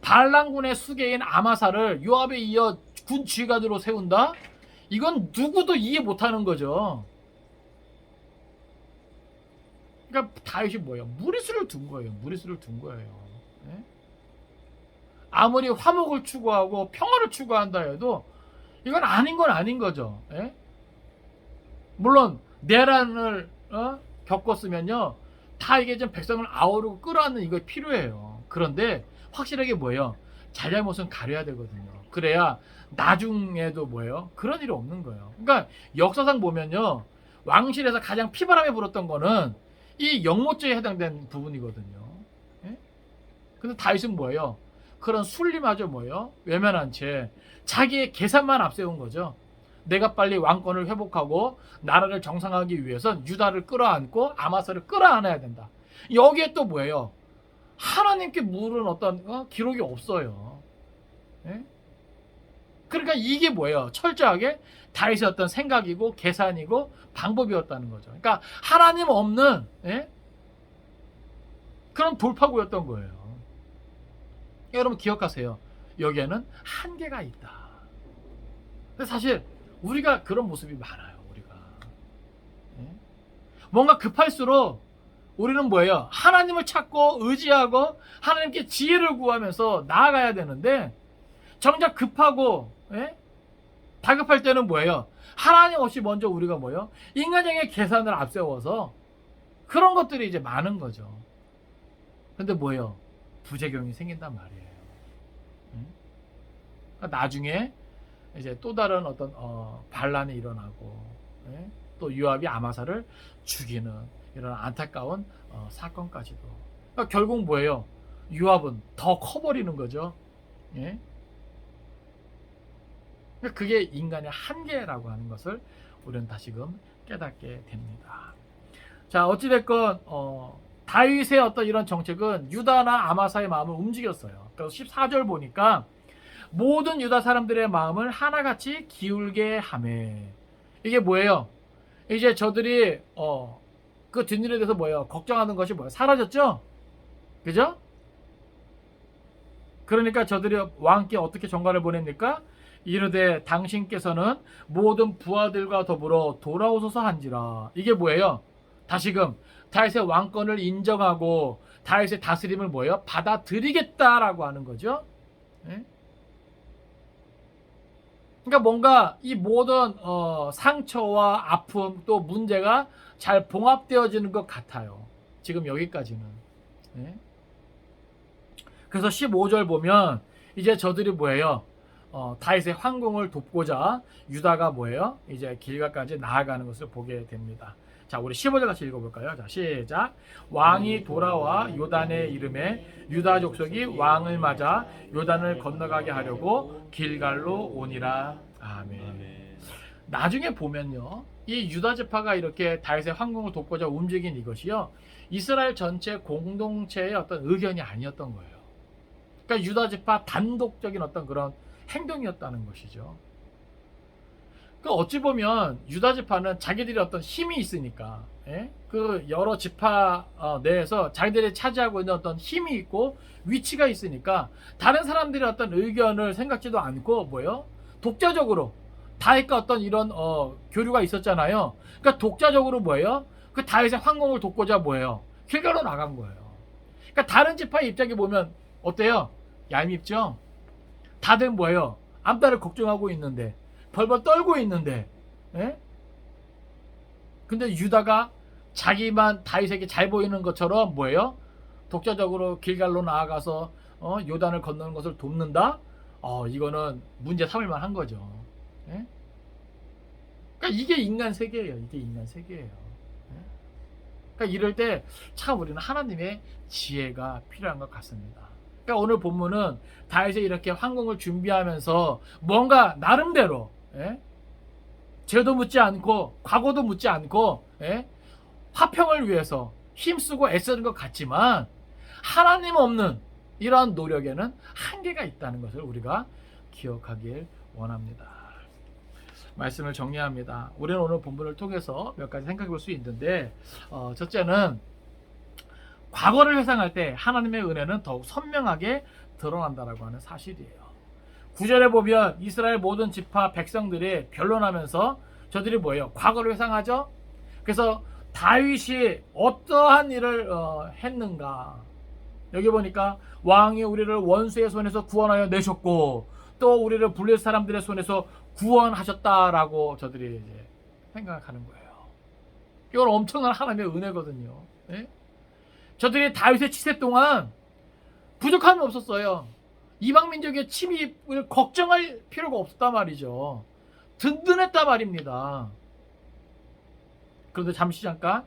반란군의 수계인 아마사를 요압에 이어 군 지휘관으로 세운다? 이건 누구도 이해 못하는 거죠. 그러니까 다윗이 뭐예요? 무리수를 둔 거예요. 무리수를 둔 거예요. 예? 아무리 화목을 추구하고 평화를 추구한다 해도 이건 아닌 건 아닌 거죠. 예? 물론 내란을 겪었으면요 다 이게 좀 백성을 아우르고 끌어안는 이거 필요해요. 그런데 확실하게 뭐예요? 잘잘못은 가려야 되거든요. 그래야 나중에도 뭐예요? 그런 일이 없는 거예요. 그러니까 역사상 보면요 왕실에서 가장 피바람이 불었던 거는 이 영모죄에 해당되는 부분이거든요. 예? 근데 다윗은 뭐예요? 그런 순리마저 뭐예요? 외면한 채 자기의 계산만 앞세운 거죠. 내가 빨리 왕권을 회복하고 나라를 정상화하기 위해선 유다를 끌어안고 아마사를 끌어안아야 된다. 여기에 또 뭐예요? 하나님께 물은 어떤 기록이 없어요. 예? 그러니까 이게 뭐예요? 철저하게 다윗의 어떤 생각이고 계산이고 방법이었다는 거죠. 그러니까 하나님 없는 그런 돌파구였던 거예요. 여러분 기억하세요. 여기에는 한계가 있다. 근데 사실 우리가 그런 모습이 많아요. 우리가 뭔가 급할수록 우리는 뭐예요? 하나님을 찾고 의지하고 하나님께 지혜를 구하면서 나아가야 되는데 정작 급하고 다급할 때는 뭐예요? 하나님 없이 먼저 우리가 뭐예요? 인간적인 계산을 앞세워서 그런 것들이 이제 많은 거죠. 근데 뭐예요? 부작용이 생긴단 말이에요. 그러니까 나중에 이제 또 다른 어떤 반란이 일어나고 또 요압이 아마사를 죽이는 이런 안타까운 사건까지도. 그러니까 결국 뭐예요? 요압은 더 커버리는 거죠. 예? 그게 인간의 한계라고 하는 것을 우리는 다시금 깨닫게 됩니다. 자, 어찌됐건 다윗의 어떤 이런 정책은 유다나 아마사의 마음을 움직였어요. 그래서 14절 보니까 모든 유다 사람들의 마음을 하나같이 기울게 하매. 이게 뭐예요? 이제 저들이 그 뒷일에 대해서 뭐예요? 걱정하는 것이 뭐예요? 사라졌죠? 그죠? 그러니까 저들이 왕께 어떻게 전가를 보냅니까? 이르되 당신께서는 모든 부하들과 더불어 돌아오소서 한지라. 이게 뭐예요? 다시금 다윗의 왕권을 인정하고 다윗의 다스림을 뭐예요? 받아들이겠다라고 하는 거죠. 그러니까 뭔가 이 모든 상처와 아픔 또 문제가 잘 봉합되어지는 것 같아요. 지금 여기까지는. 그래서 15절 보면 이제 저들이 뭐예요? 다윗의 황궁을 돕고자 유다가 뭐예요? 이제 길가까지 나아가는 것을 보게 됩니다. 자, 우리 15절 같이 읽어볼까요? 자, 시작. 왕이 돌아와 요단의 이름에 유다 족속이 왕을 맞아 요단을 건너가게 하려고 길갈로 오니라. 아멘. 나중에 보면요, 이 유다 지파가 이렇게 다윗의 황궁을 돕고자 움직인 이것이요, 이스라엘 전체 공동체의 어떤 의견이 아니었던 거예요. 그러니까 유다 지파 단독적인 어떤 그런 행동이었다는 것이죠. 그 어찌 보면 유다 지파는 자기들이 어떤 힘이 있으니까, 그 여러 지파 내에서 자기들이 차지하고 있는 어떤 힘이 있고 위치가 있으니까 다른 사람들의 어떤 의견을 생각지도 않고 뭐요? 독자적으로 다윗과 어떤 이런 교류가 있었잖아요. 그러니까 독자적으로 뭐예요? 그 다윗의 황궁을 돕고자 뭐예요? 길가로 나간 거예요. 그러니까 다른 지파의 입장에 보면 어때요? 얄밉죠? 다들 뭐예요? 암따를 걱정하고 있는데, 벌벌 떨고 있는데, 근데 유다가 자기만 다윗에게 잘 보이는 것처럼 뭐예요? 독자적으로 길갈로 나아가서 요단을 건너는 것을 돕는다? 이거는 문제 삼을 만한 거죠. 그러니까 이게 인간 세계예요. 이게 인간 세계예요. 그러니까 이럴 때 참 우리는 하나님의 지혜가 필요한 것 같습니다. 그러니까 오늘 본문은 다윗이 이렇게 황궁을 준비하면서 뭔가 나름대로 죄도 묻지 않고 과거도 묻지 않고 화평을 위해서 힘쓰고 애쓰는 것 같지만 하나님 없는 이러한 노력에는 한계가 있다는 것을 우리가 기억하길 원합니다. 말씀을 정리합니다. 우리는 오늘 본문을 통해서 몇 가지 생각해 볼 수 있는데, 첫째는 과거를 회상할 때 하나님의 은혜는 더욱 선명하게 드러난다라고 하는 사실이에요. 9절에 보면 이스라엘 모든 지파 백성들이 변론하면서 저들이 뭐예요? 과거를 회상하죠. 그래서 다윗이 어떠한 일을 했는가. 여기 보니까 왕이 우리를 원수의 손에서 구원하여 내셨고 또 우리를 블레셋 사람들의 손에서 구원하셨다라고 저들이 이제 생각하는 거예요. 이건 엄청난 하나님의 은혜거든요. 저들이 다윗의 치세 동안 부족함이 없었어요. 이방 민족의 침입을 걱정할 필요가 없었단 말이죠. 든든했단 말입니다. 그런데 잠시 잠깐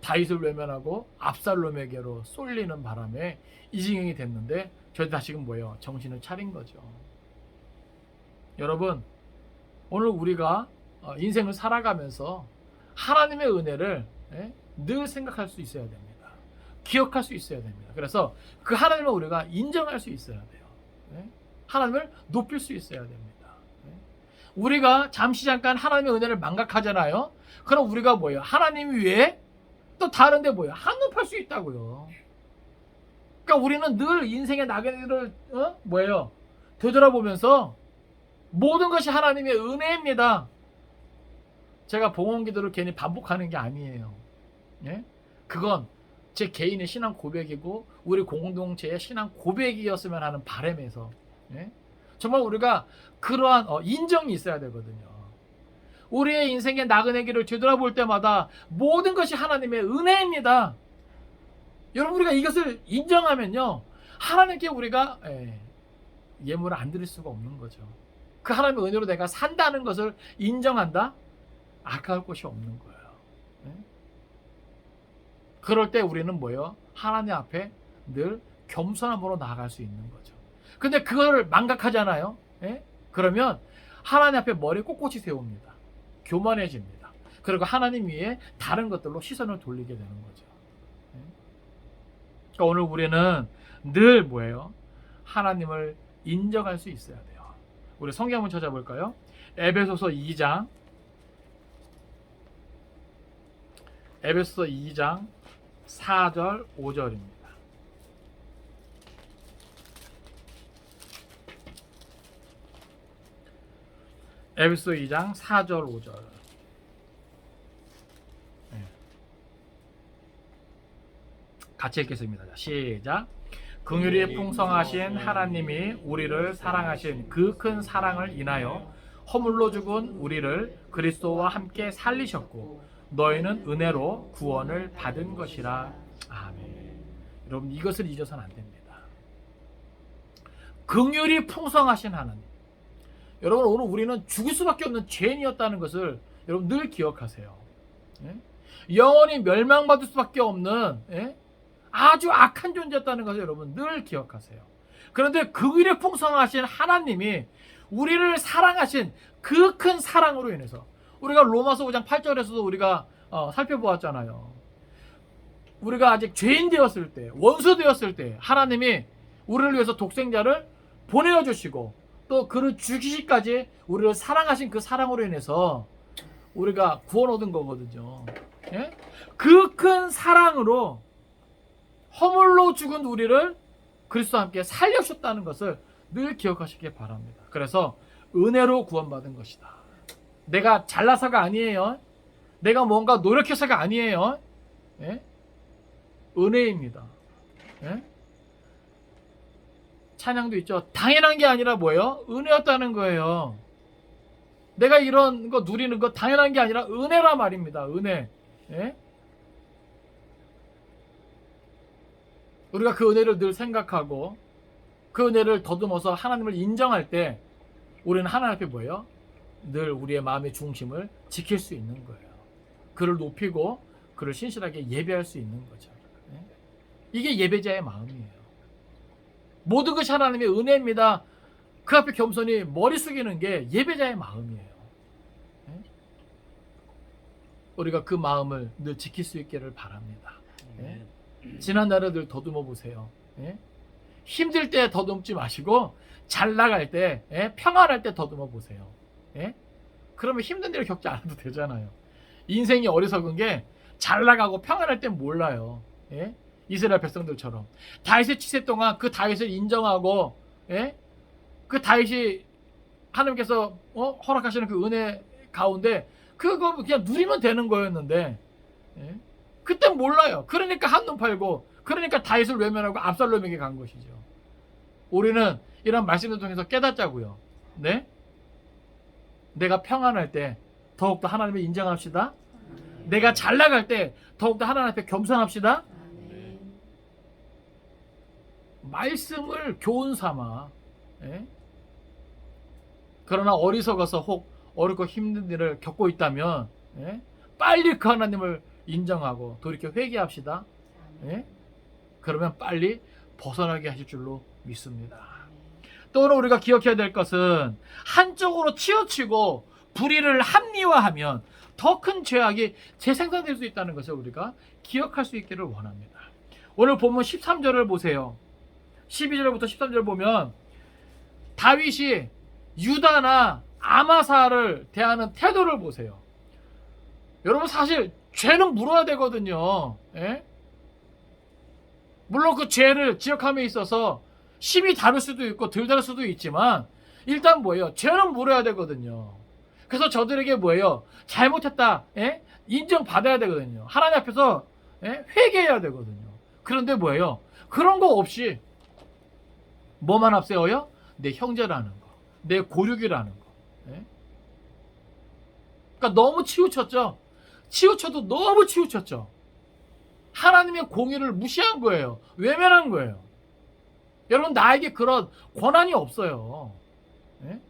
다윗을 외면하고 압살롬에게로 쏠리는 바람에 이징행이 됐는데 저희 다시금 뭐예요? 정신을 차린 거죠. 여러분, 오늘 우리가 인생을 살아가면서 하나님의 은혜를 늘 생각할 수 있어야 됩니다. 기억할 수 있어야 됩니다. 그래서 그 하나님을 우리가 인정할 수 있어야 돼요. 하나님을 높일 수 있어야 됩니다. 우리가 잠시 잠깐 하나님의 은혜를 망각하잖아요. 그럼 우리가 뭐예요? 하나님 위에 또 다른데 뭐예요? 한눈팔 수 있다고요. 그러니까 우리는 늘 인생의 나그네를 뭐예요? 되돌아보면서 모든 것이 하나님의 은혜입니다. 제가 봉헌기도를 괜히 반복하는 게 아니에요. 그건 제 개인의 신앙 고백이고 우리 공동체의 신앙 고백이었으면 하는 바람에서 정말 우리가 그러한 인정이 있어야 되거든요. 우리의 인생의 나그네기를 되돌아볼 때마다 모든 것이 하나님의 은혜입니다. 여러분, 우리가 이것을 인정하면요, 하나님께 우리가 예물을 안 드릴 수가 없는 거죠. 그 하나님의 은혜로 내가 산다는 것을 인정한다? 아까울 것이 없는 거예요. 그럴 때 우리는 뭐예요? 하나님 앞에 늘 겸손함으로 나아갈 수 있는 거죠. 근데 그걸 망각하잖아요. 그러면 하나님 앞에 머리 꼿꼿이 세웁니다. 교만해집니다. 그리고 하나님 위에 다른 것들로 시선을 돌리게 되는 거죠. 그러니까 오늘 우리는 늘 뭐예요? 하나님을 인정할 수 있어야 돼요. 우리 성경 한번 찾아볼까요? 에베소서 2장 4절 5절입니다. 에베소 2장 4절 5절. 같이 읽겠습니다. 시작. 긍휼이 풍성하신 하나님이 우리를 사랑하신 그 큰 사랑을 인하여 허물로 죽은 우리를 그리스도와 함께 살리셨고 너희는 은혜로 구원을 받은 것이라. 아멘. 여러분, 이것을 잊어서는 안 됩니다. 긍휼이 풍성하신 하나님. 여러분, 오늘 우리는 죽을 수밖에 없는 죄인이었다는 것을 여러분 늘 기억하세요. 영원히 멸망받을 수밖에 없는 아주 악한 존재였다는 것을 여러분 늘 기억하세요. 그런데 긍휼이 풍성하신 하나님이 우리를 사랑하신 그 큰 사랑으로 인해서 우리가 로마서 5장 8절에서도 우리가 살펴보았잖아요. 우리가 아직 죄인 되었을 때, 원수 되었을 때 하나님이 우리를 위해서 독생자를 보내어 주시고 또 그를 죽이시기까지 우리를 사랑하신 그 사랑으로 인해서 우리가 구원 얻은 거거든요. 그 큰 사랑으로 허물로 죽은 우리를 그리스도와 함께 살려주셨다는 것을 늘 기억하시기 바랍니다. 그래서 은혜로 구원받은 것이다. 내가 잘나서가 아니에요. 내가 뭔가 노력해서가 아니에요. 은혜입니다. 찬양도 있죠. 당연한 게 아니라 뭐예요? 은혜였다는 거예요. 내가 이런 거 누리는 거 당연한 게 아니라 은혜라 말입니다. 은혜. 우리가 그 은혜를 늘 생각하고 그 은혜를 더듬어서 하나님을 인정할 때 우리는 하나님 앞에 뭐예요? 늘 우리의 마음의 중심을 지킬 수 있는 거예요. 그를 높이고 그를 신실하게 예배할 수 있는 거죠. 이게 예배자의 마음이에요. 모든 것이 하나님의 은혜입니다. 그 앞에 겸손히 머리 숙이는 게 예배자의 마음이에요. 우리가 그 마음을 늘 지킬 수 있기를 바랍니다. 지난 날을 늘 더듬어 보세요. 힘들 때 더듬지 마시고 잘 나갈 때, 평안할 때 더듬어 보세요. 그러면 힘든 일을 겪지 않아도 되잖아요. 인생이 어리석은 게 잘 나가고 평안할 땐 몰라요. 이스라엘 백성들처럼 다윗의 치세 동안 그 다윗을 인정하고 그 다윗이 하나님께서 허락하시는 그 은혜 가운데 그거 그냥 누리면 되는 거였는데 그땐 몰라요. 그러니까 한눈 팔고 그러니까 다윗을 외면하고 압살롬에게 간 것이죠. 우리는 이런 말씀을 통해서 깨닫자고요. 내가 평안할 때 더욱더 하나님을 인정합시다. 내가 잘 나갈 때 더욱더 하나님 앞에 겸손합시다. 말씀을 교훈 삼아. 그러나 어리석어서 혹 어렵고 힘든 일을 겪고 있다면 빨리 그 하나님을 인정하고 돌이켜 회개합시다. 예? 그러면 빨리 벗어나게 하실 줄로 믿습니다. 또는 우리가 기억해야 될 것은 한쪽으로 치우치고 불의를 합리화하면 더 큰 죄악이 재생산될 수 있다는 것을 우리가 기억할 수 있기를 원합니다. 오늘 본문 13절을 보세요. 12절부터 13절 보면 다윗이 유다나 아마사를 대하는 태도를 보세요. 여러분 사실 죄는 물어야 되거든요. 예? 물론 그 죄를 지적함에 있어서 심히 다를 수도 있고 덜 다를 수도 있지만 일단 뭐예요? 죄는 물어야 되거든요. 그래서 저들에게 뭐예요? 잘못했다. 예? 인정받아야 되거든요. 하나님 앞에서 예? 회개해야 되거든요. 그런데 뭐예요? 그런 거 없이 뭐만 앞세워요? 내 형제라는 거, 내 고륙이라는 거. 예? 그러니까 너무 치우쳤죠. 치우쳐도 너무 치우쳤죠. 하나님의 공의를 무시한 거예요. 외면한 거예요. 여러분 나에게 그런 권한이 없어요. 예?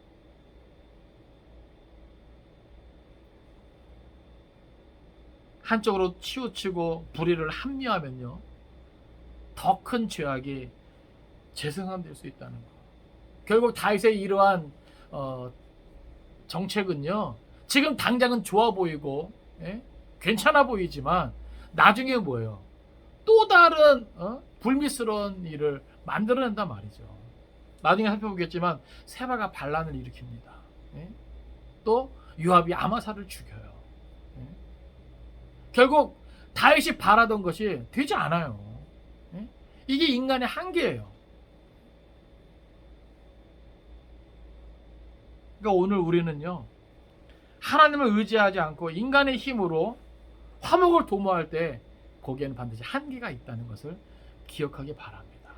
한쪽으로 치우치고 불의를 합리하면요 더 큰 죄악이 재생산될 수 있다는 거. 결국 다윗의 이러한 정책은요 지금 당장은 좋아 보이고 예? 괜찮아 보이지만 나중에 뭐예요? 또 다른 불미스러운 일을 만들어낸단 말이죠. 나중에 살펴보겠지만 세바가 반란을 일으킵니다. 예? 또 요압이 아마사를 죽여요. 예? 결국 다윗이 바라던 것이 되지 않아요. 예? 이게 인간의 한계예요. 그러니까 오늘 우리는요 하나님을 의지하지 않고 인간의 힘으로 화목을 도모할 때 거기에는 반드시 한계가 있다는 것을 기억하기 바랍니다.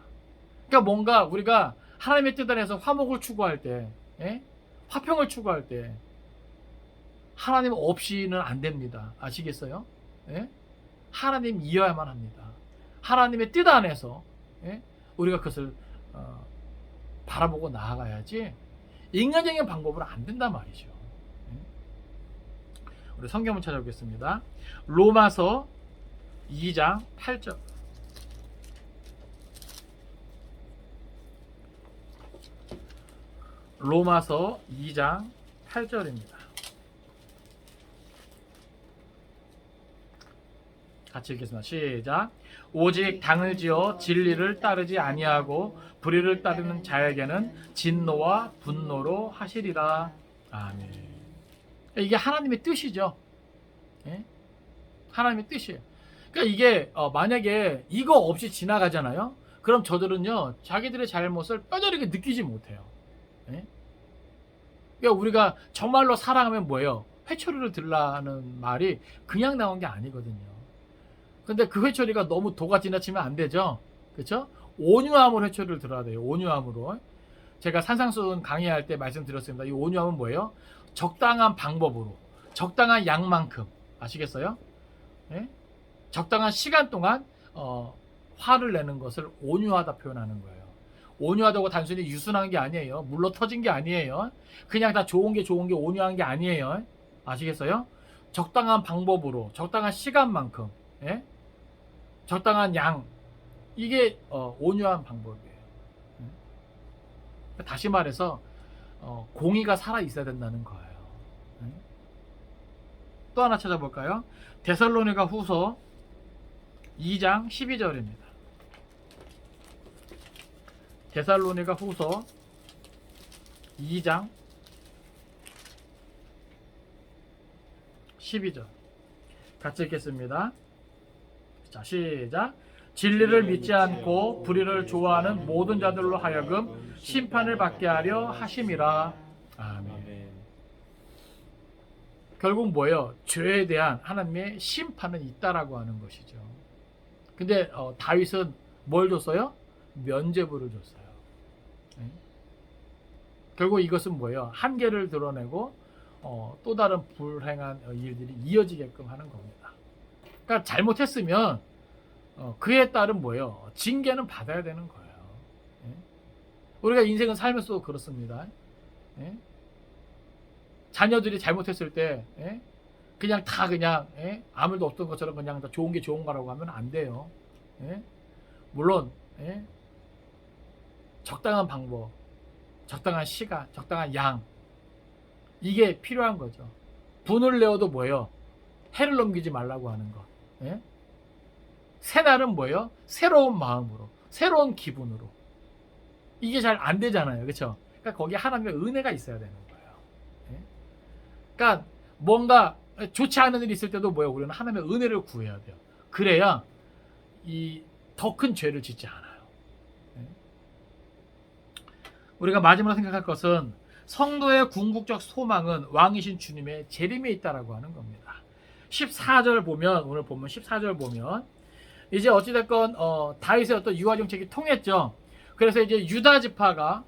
그러니까 뭔가 우리가 하나님의 뜻 안에서 화목을 추구할 때, 예? 화평을 추구할 때 하나님 없이는 안 됩니다. 아시겠어요? 예? 하나님이어야만 합니다. 하나님의 뜻 안에서 예? 우리가 그것을 바라보고 나아가야지 인간적인 방법으로 안 된단 말이죠. 우리 성경을 찾아보겠습니다. 로마서 2장 8절. 로마서 2장 8절입니다. 같이 읽겠습니다. 시작. 오직 당을 지어 진리를 따르지 아니하고 불의를 따르는 자에게는 진노와 분노로 하시리라. 아멘. 이게 하나님의 뜻이죠. 예? 하나님의 뜻이에요. 그러니까 이게 만약에 이거 없이 지나가잖아요. 그럼 저들은요 자기들의 잘못을 뼈저리게 느끼지 못해요. 예? 그러니까 우리가 정말로 사랑하면 뭐예요? 회초리를 들라는 말이 그냥 나온 게 아니거든요. 근데 그 회초리가 너무 도가 지나치면 안 되죠. 그렇죠? 온유함으로 회초리를 들어야 돼요. 온유함으로. 제가 산상수훈 강의할 때 말씀드렸습니다. 이 온유함은 뭐예요? 적당한 방법으로, 적당한 양만큼. 아시겠어요? 예? 적당한 시간 동안 화를 내는 것을 온유하다 표현하는 거예요. 온유하다고 단순히 유순한 게 아니에요. 물러 터진 게 아니에요. 그냥 다 좋은 게 온유한 게 아니에요. 아시겠어요? 적당한 방법으로, 적당한 시간만큼, 예? 적당한 양, 이게 온유한 방법이에요. 다시 말해서 공의가 살아 있어야 된다는 거예요. 또 하나 찾아볼까요? 데살로니가 후서 2장 12절입니다. 데살로니가 후서 2장 12절 같이 읽겠습니다. 자, 시작. 진리를 믿지 않고 불의를 좋아하는 모든 자들로 하여금 심판을 받게 하려 하심이라. 아멘. 결국 뭐예요? 죄에 대한 하나님의 심판은 있다라고 하는 것이죠. 근데 다윗은 뭘 줬어요? 면죄부를 줬어요. 네? 결국 이것은 뭐예요? 한계를 드러내고 또 다른 불행한 일들이 이어지게끔 하는 겁니다. 그러니까 잘못했으면 그에 따른 뭐예요? 징계는 받아야 되는 거예요. 예? 우리가 인생은 살면서도 그렇습니다. 예? 자녀들이 잘못했을 때 예? 그냥 다 그냥 아무 일도 없던 것처럼 그냥 다 좋은 게 좋은 거라고 하면 안 돼요. 예? 물론 적당한 방법, 적당한 시간, 적당한 양, 이게 필요한 거죠. 분을 내어도 뭐예요? 해를 넘기지 말라고 하는 거. 예? 새날은 뭐예요? 새로운 마음으로, 새로운 기분으로. 이게 잘 안 되잖아요. 그렇죠? 그러니까 거기에 하나님의 은혜가 있어야 되는 거예요. 예? 그러니까 뭔가 좋지 않은 일이 있을 때도 뭐예요? 우리는 하나님의 은혜를 구해야 돼요. 그래야 이 더 큰 죄를 짓지 않아요. 예? 우리가 마지막으로 생각할 것은 성도의 궁극적 소망은 왕이신 주님의 재림에 있다라고 하는 겁니다. 14절 보면, 오늘 보면 14절 보면 이제 어찌됐건 다윗의 어떤 유아 정책이 통했죠. 그래서 이제 유다 지파가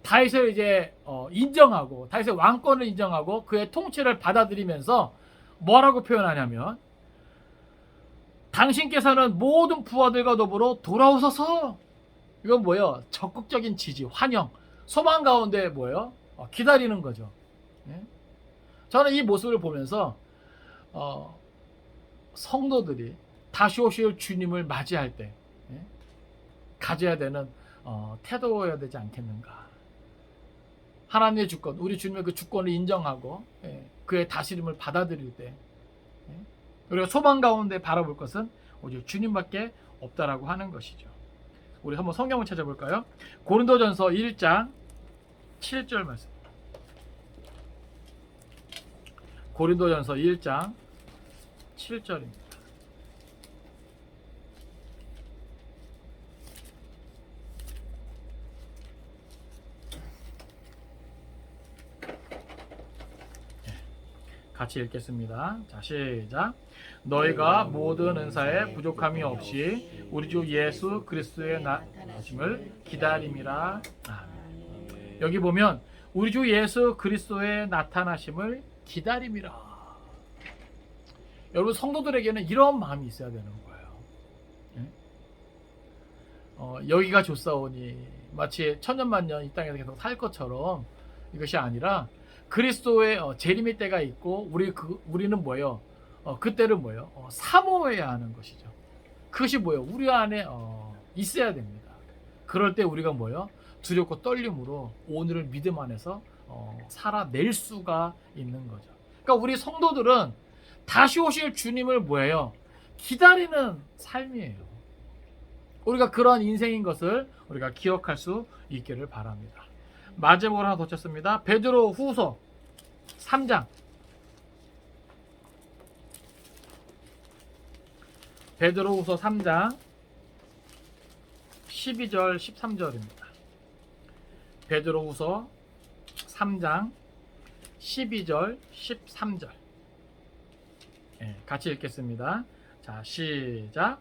다윗을 이제 인정하고 다윗의 왕권을 인정하고 그의 통치를 받아들이면서 뭐라고 표현하냐면, 당신께서는 모든 부하들과 더불어 돌아오소서. 이건 뭐예요? 적극적인 지지, 환영, 소망 가운데 뭐예요? 기다리는 거죠. 예? 저는 이 모습을 보면서 성도들이 다시 오실 주님을 맞이할 때 가져야 되는 태도여야 되지 않겠는가. 하나님의 주권, 우리 주님의 그 주권을 인정하고 그의 다스림을 받아들일 때 우리가 소망 가운데 바라볼 것은 오직 주님밖에 없다라고 하는 것이죠. 우리 한번 성경을 찾아볼까요? 고린도전서 1장 7절 말씀. 고린도전서 1장 7절입니다. 같이 읽겠습니다. 자, 시작. 너희가 모든 은사에 부족함이 없이 우리 주 예수 그리스도의 나타나심을 기다림이라. 아멘. 여기 보면 우리 주 예수 그리스도의 나타나심을 기다림이라. 여러분, 성도들에게는 이런 마음이 있어야 되는 거예요. 여기가 좋사오니 마치 천년만년 이 땅에서 계속 살 것처럼 이것이 아니라 그리스도의 재림의 때가 있고 우리는 뭐예요? 그때를 뭐예요? 사모해야 하는 것이죠. 그것이 뭐예요? 우리 안에 있어야 됩니다. 그럴 때 우리가 뭐예요? 두렵고 떨림으로 오늘을 믿음 안에서 살아낼 수가 있는 거죠. 그러니까 우리 성도들은 다시 오실 주님을 뭐예요? 기다리는 삶이에요. 우리가 그런 인생인 것을 우리가 기억할 수 있기를 바랍니다. 마지막으로 하나 더 쳤습니다. 베드로 후서 3장. 베드로 후서 3장 12절 13절입니다. 베드로 후서 3장 12절 13절. 같이 읽겠습니다. 자, 시작.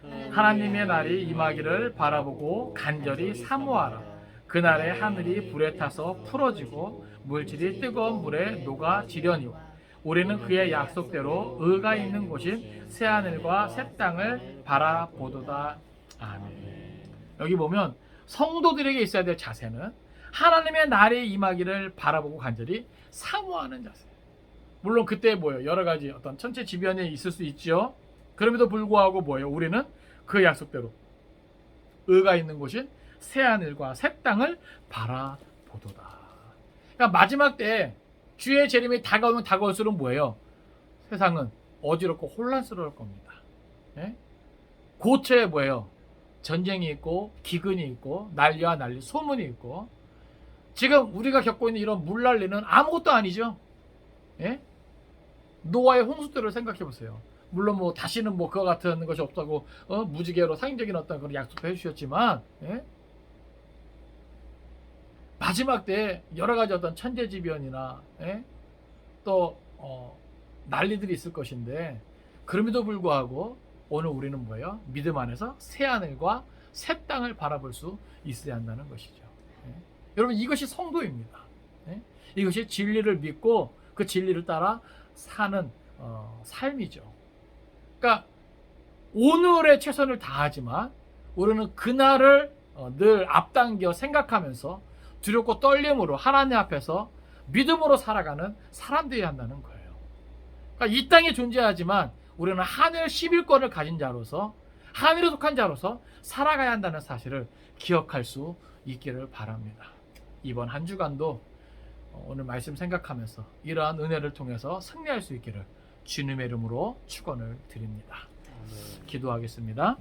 하나님의 날이 임하기를 바라보고 간절히 사모하라. 그날에 하늘이 불에 타서 풀어지고 물질이 뜨거운 물에 녹아지려니와 우리는 그의 약속대로 의가 있는 곳인 새하늘과 새 땅을 바라보도다. 아멘. 여기 보면 성도들에게 있어야 될 자세는 하나님의 날이 임하기를 바라보고 간절히 사모하는 자세. 물론 그때 뭐예요? 여러 가지 어떤 천체지변이 있을 수 있죠. 그럼에도 불구하고 뭐예요? 우리는 그 약속대로 의가 있는 곳인 새하늘과 새 땅을 바라보도다. 그러니까 마지막 때 주의 재림이 다가오면 다가올수록 뭐예요? 세상은 어지럽고 혼란스러울 겁니다. 고초에 뭐예요? 전쟁이 있고 기근이 있고 난리와 난리, 소문이 있고. 지금 우리가 겪고 있는 이런 물난리는 아무것도 아니죠. 노아의 홍수 때를 생각해 보세요. 물론 뭐 다시는 뭐 그와 같은 것이 없다고 무지개로 상징적인 어떤 그런 약속도 해주셨지만 마지막 때 여러 가지 어떤 천재지변이나 또 난리들이 있을 것인데, 그럼에도 불구하고 오늘 우리는 뭐예요? 믿음 안에서 새 하늘과 새 땅을 바라볼 수 있어야 한다는 것이죠. 여러분, 이것이 성도입니다. 이것이 진리를 믿고 그 진리를 따라 사는 삶이죠. 그러니까 오늘의 최선을 다하지만 우리는 그날을 늘 앞당겨 생각하면서 두렵고 떨림으로 하나님 앞에서 믿음으로 살아가는 사람들이 한다는 거예요. 그러니까 이 땅에 존재하지만 우리는 하늘 11권을 가진 자로서 하늘에 속한 자로서 살아가야 한다는 사실을 기억할 수 있기를 바랍니다. 이번 한 주간도 오늘 말씀 생각하면서 이러한 은혜를 통해서 승리할 수 있기를 주님의 이름으로 축원을 드립니다. 기도하겠습니다.